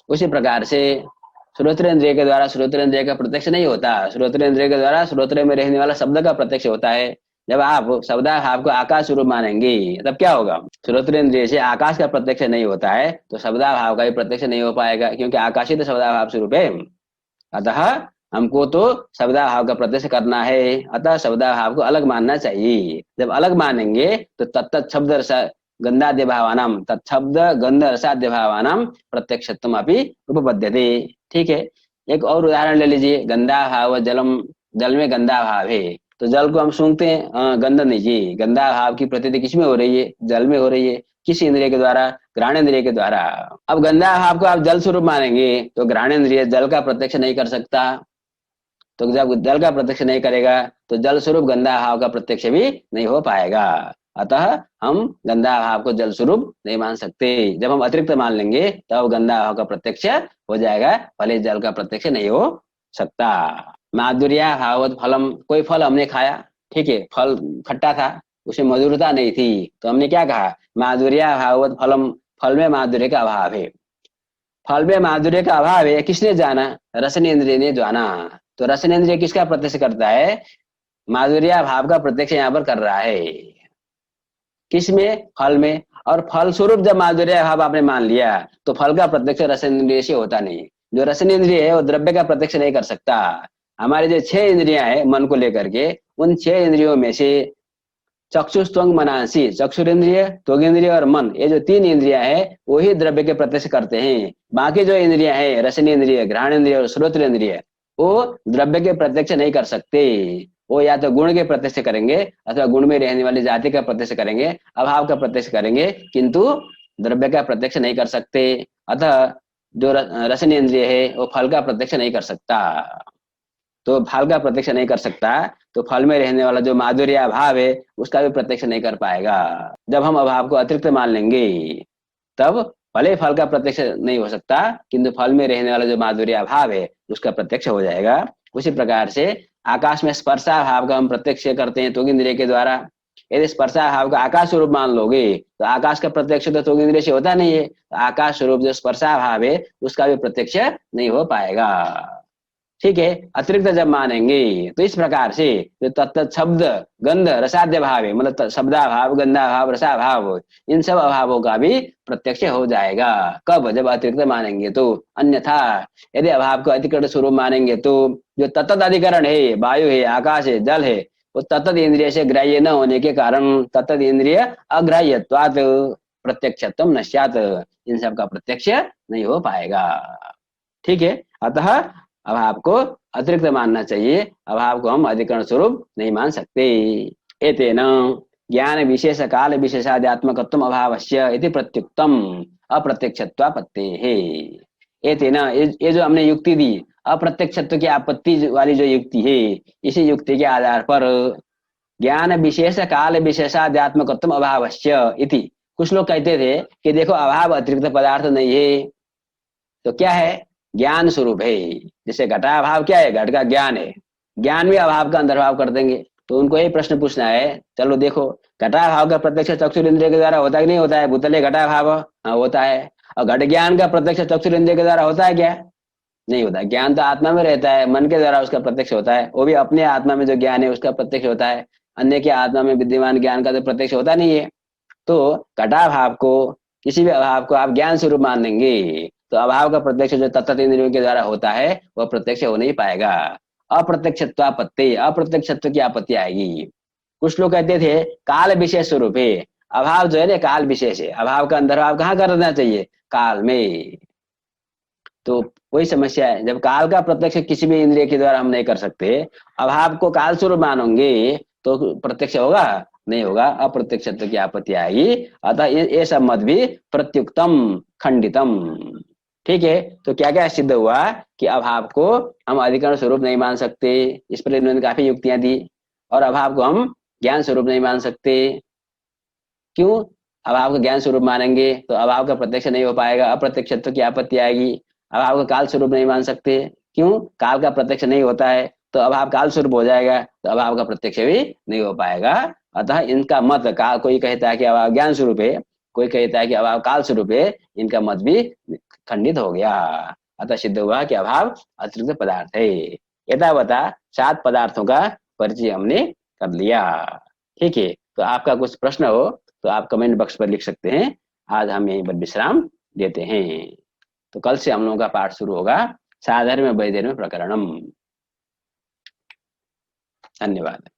उसी प्रकार से श्रोत्र इंद्रिय के द्वारा श्रोत्र इंद्रिय का प्रत्यक्ष नहीं होता। श्रोत्र इंद्रिय के द्वारा श्रोत्र में रहने वाला शब्द का प्रत्यक्ष होता है। जब आप शब्दाभाव को आकाश स्वरूप मानेंगे तब क्या होगा? श्रोत्र इंद्रिय से आकाश का प्रत्यक्ष नहीं होता है तो शब्दाभाव का भी प्रत्यक्ष नहीं हो पाएगा, क्योंकि आकाश ही तो शब्दाभाव स्वरूप है। अतः हमको तो शब्दाभाव का प्रत्यक्ष करना है, अतः शब्दाभाव को अलग मानना चाहिए। जब अलग मानेंगे तो तत्त शब्द रस गंधाद्य भावानाम, तत्शब्द गंध रसाद्य भावानाम प्रत्यक्षत्वम अपि उपपद्यते। ठीक है, एक और उदाहरण ले लीजिए। गंधा भाव जलम, जल में गंधा भाव है, तो जल को हम सूंघते हैं, गंध नहीं जी। गंधा भाव की प्रतीति किसमें हो रही है? जल में हो रही है। किस इंद्रिय के द्वारा? घ्राणेन्द्रिय के द्वारा। अब गंधा भाव को आप जल स्वरूप मानेंगे तो घ्राणेन्द्रिय जल का प्रत्यक्ष नहीं कर सकता, तो जब जल का प्रत्यक्ष नहीं करेगा तो जल स्वरूप गंधा भाव का प्रत्यक्ष भी नहीं हो पाएगा। अतः हम गंधा भाव को जल स्वरूप नहीं मान सकते। जब हम अतिरिक्त मान लेंगे तब तो गंधा भाव का प्रत्यक्ष हो जाएगा, भले जल का प्रत्यक्ष नहीं हो सकता। माधुर्या भाववत फलम, कोई फल हमने खाया, ठीक है, फल खट्टा था, उसमें मधुरता नहीं थी, तो हमने क्या कहा? माधुर्या भाववत फलम, फल में माधुर्य का अभाव है। फल में माधुर्य का अभाव है, किसने जाना? रसनेन्द्रिय ने जाना। तो रसनेन्द्रिय किसका प्रत्यक्ष करता है? माधुर्य भाव का प्रत्यक्ष यहाँ पर कर रहा है। किसमें? फल में। और फल स्वरूप जब माधुर्य भाव आपने मान लिया तो फल का प्रत्यक्ष रसनेन्द्रिय से होता नहीं। जो रसनेन्द्रिय है वो द्रव्य का प्रत्यक्ष नहीं कर सकता। हमारे जो 6 इंद्रियां हैं मन को लेकर के, उन 6 इंद्रियों में से चक्षुस्त्वंग मनांसी, चक्षुरेंद्रिय, त्वगिंद्रिय और मन, ये जो 3 इंद्रियां हैं वही द्रव्य के प्रत्यक्ष करते हैं। बाकी जो इंद्रियां हैं रसनेन्द्रिय, घ्राणेन्द्रिय और श्रोत्रेंद्रिय, वो द्रव्य के प्रत्यक्ष नहीं कर सकते। वो या तो गुण के प्रत्यक्ष करेंगे अथवा गुण में रहने वाली जाति का प्रत्यक्ष करेंगे, अभाव का प्रत्यक्ष करेंगे, किंतु द्रव्य का प्रत्यक्ष नहीं कर सकते। अतः जो रसनेन्द्रिय है वो फल का प्रत्यक्ष नहीं कर सकता। तो फल का प्रत्यक्ष नहीं कर सकता तो फल में रहने वाला जो माधुर्य अभाव है उसका भी प्रत्यक्ष नहीं कर पाएगा। जब हम अभाव को अतिरिक्त मान लेंगे तब भले फल का प्रत्यक्ष नहीं हो सकता, किंतु फल में रहने वाला जो माधुर्य अभाव है उसका प्रत्यक्ष हो जाएगा। उसी प्रकार से आकाश में स्पर्शाभाव का हम प्रत्यक्ष करते हैं त्वगिंद्रिय के द्वारा। यदि स्पर्शाभाव का आकाश स्वरूप मान लोगे तो आकाश का प्रत्यक्ष तो त्वगिंद्रिय से होता नहीं है, तो आकाश स्वरूप जो स्पर्शाभाव है उसका भी प्रत्यक्ष नहीं हो पाएगा। ठीक है, अतिरिक्त जब मानेंगे तो इस प्रकार से जो तत्त शब्द गंध रसाद्य भाव है, मतलब शब्दाभाव, गंधाभाव, रसाभाव, इन सब अभावों का भी प्रत्यक्ष हो जाएगा। कब? जब अतिरिक्त मानेंगे तो। अन्यथा यदि अभाव को अतिरिक्त स्वरूप मानेंगे तो जो तत्त अधिकरण है, वायु है, आकाश है, जल है, वो तत्त इंद्रिय से ग्राह्य न होने के कारण तत्त इंद्रिय अग्राह्यत्वात् प्रत्यक्षत्वम नश्यात्, इन सब का प्रत्यक्ष नहीं हो पाएगा। ठीक है, अतः अभाव को अतिरिक्त मानना चाहिए, अभाव को हम अधिकरण स्वरूप नहीं मान सकते। एतेन ज्ञान विशेष काल विशेषाद्यात्मकत्वम अभावस्य इति प्रत्युक्तम अप्रत्यक्षत्वापत्तेः। एतेन, ये जो हमने युक्ति दी, अप्रत्यक्षत्व की आपत्ति वाली जो युक्ति है, इसी युक्ति के आधार पर ज्ञान विशेष काल विशेषाद्यात्मकत्वम अभावस्य इति, कुछ लोग कहते थे कि देखो अभाव अतिरिक्त पदार्थ नहीं है, तो क्या है? ज्ञान स्वरूप है। जैसे घटाभाव क्या है? घट का ज्ञान है, ज्ञान में अभाव का अंतर्भाव कर देंगे। तो उनको यही प्रश्न पूछना है, चलो देखो घटाभाव का प्रत्यक्ष चक्षुरेंद्रिय के द्वारा होता है कि नहीं होता है? भूतले घटाभाव, हाँ होता है। और घट ज्ञान का प्रत्यक्ष चक्षुरेंद्रिय के द्वारा होता है क्या? नहीं होता। ज्ञान तो आत्मा में रहता है, मन के द्वारा उसका प्रत्यक्ष होता है, वो भी अपने आत्मा में जो ज्ञान है उसका प्रत्यक्ष होता है, अन्य के आत्मा में विद्यमान ज्ञान का तो प्रत्यक्ष होता नहीं है। तो घटाभाव को, किसी भी अभाव को आप ज्ञान स्वरूप मान लेंगे तो अभाव का प्रत्यक्ष जो तत्त इंद्रियों के द्वारा होता है वह प्रत्यक्ष हो नहीं पाएगा। अप्रत्यक्षत्वापत्ति, अप्रत्यक्षत्व की आपत्ति आएगी। कुछ लोग कहते थे काल विशेष स्वरूप है, अभाव जो है ना काल विशेष है, अभाव का अंतर्भाव कहाँ करना चाहिए? काल में। तो वही समस्या है, जब काल का प्रत्यक्ष किसी भी इंद्रिय के द्वारा हम नहीं कर सकते, अभाव को काल स्वरूप मानोगे तो प्रत्यक्ष होगा? नहीं होगा, अप्रत्यक्षत्व की आपत्ति आएगी। अतः ये सब मत भी प्रत्युक्तम खंडितम। ठीक है, तो क्या क्या सिद्ध हुआ कि अभाव को हम अधिकरण स्वरूप नहीं मान सकते, इस पर इन्होंने काफी युक्तियां दी। और अभाव को हम ज्ञान स्वरूप नहीं मान सकते। क्यों? अभाव को ज्ञान स्वरूप मानेंगे तो अभाव का प्रत्यक्ष नहीं हो पाएगा, अप्रत्यक्षत्व की आपत्ति आएगी। अभाव को काल स्वरूप नहीं मान सकते, क्यों? काल का प्रत्यक्ष नहीं होता है, तो अभाव काल स्वरूप हो जाएगा, तो अभाव का प्रत्यक्ष भी नहीं हो पाएगा। अतः इनका मत का, कोई कहता है कि अभाव ज्ञान स्वरूप है, कोई कहता है कि अभाव काल स्वरूप है, इनका मत भी खंडित हो गया। अतः सिद्ध हुआ कि अभाव अतिरिक्त पदार्थ है। यथावता 7 पदार्थों का परिचय हमने कर लिया। ठीक है, तो आपका कुछ प्रश्न हो तो आप कमेंट बॉक्स पर लिख सकते हैं। आज हम यहीं पर विश्राम देते हैं। तो कल से हम लोगों का पाठ शुरू होगा साधर्म्य वैधर्म्य प्रकरणम। धन्यवाद।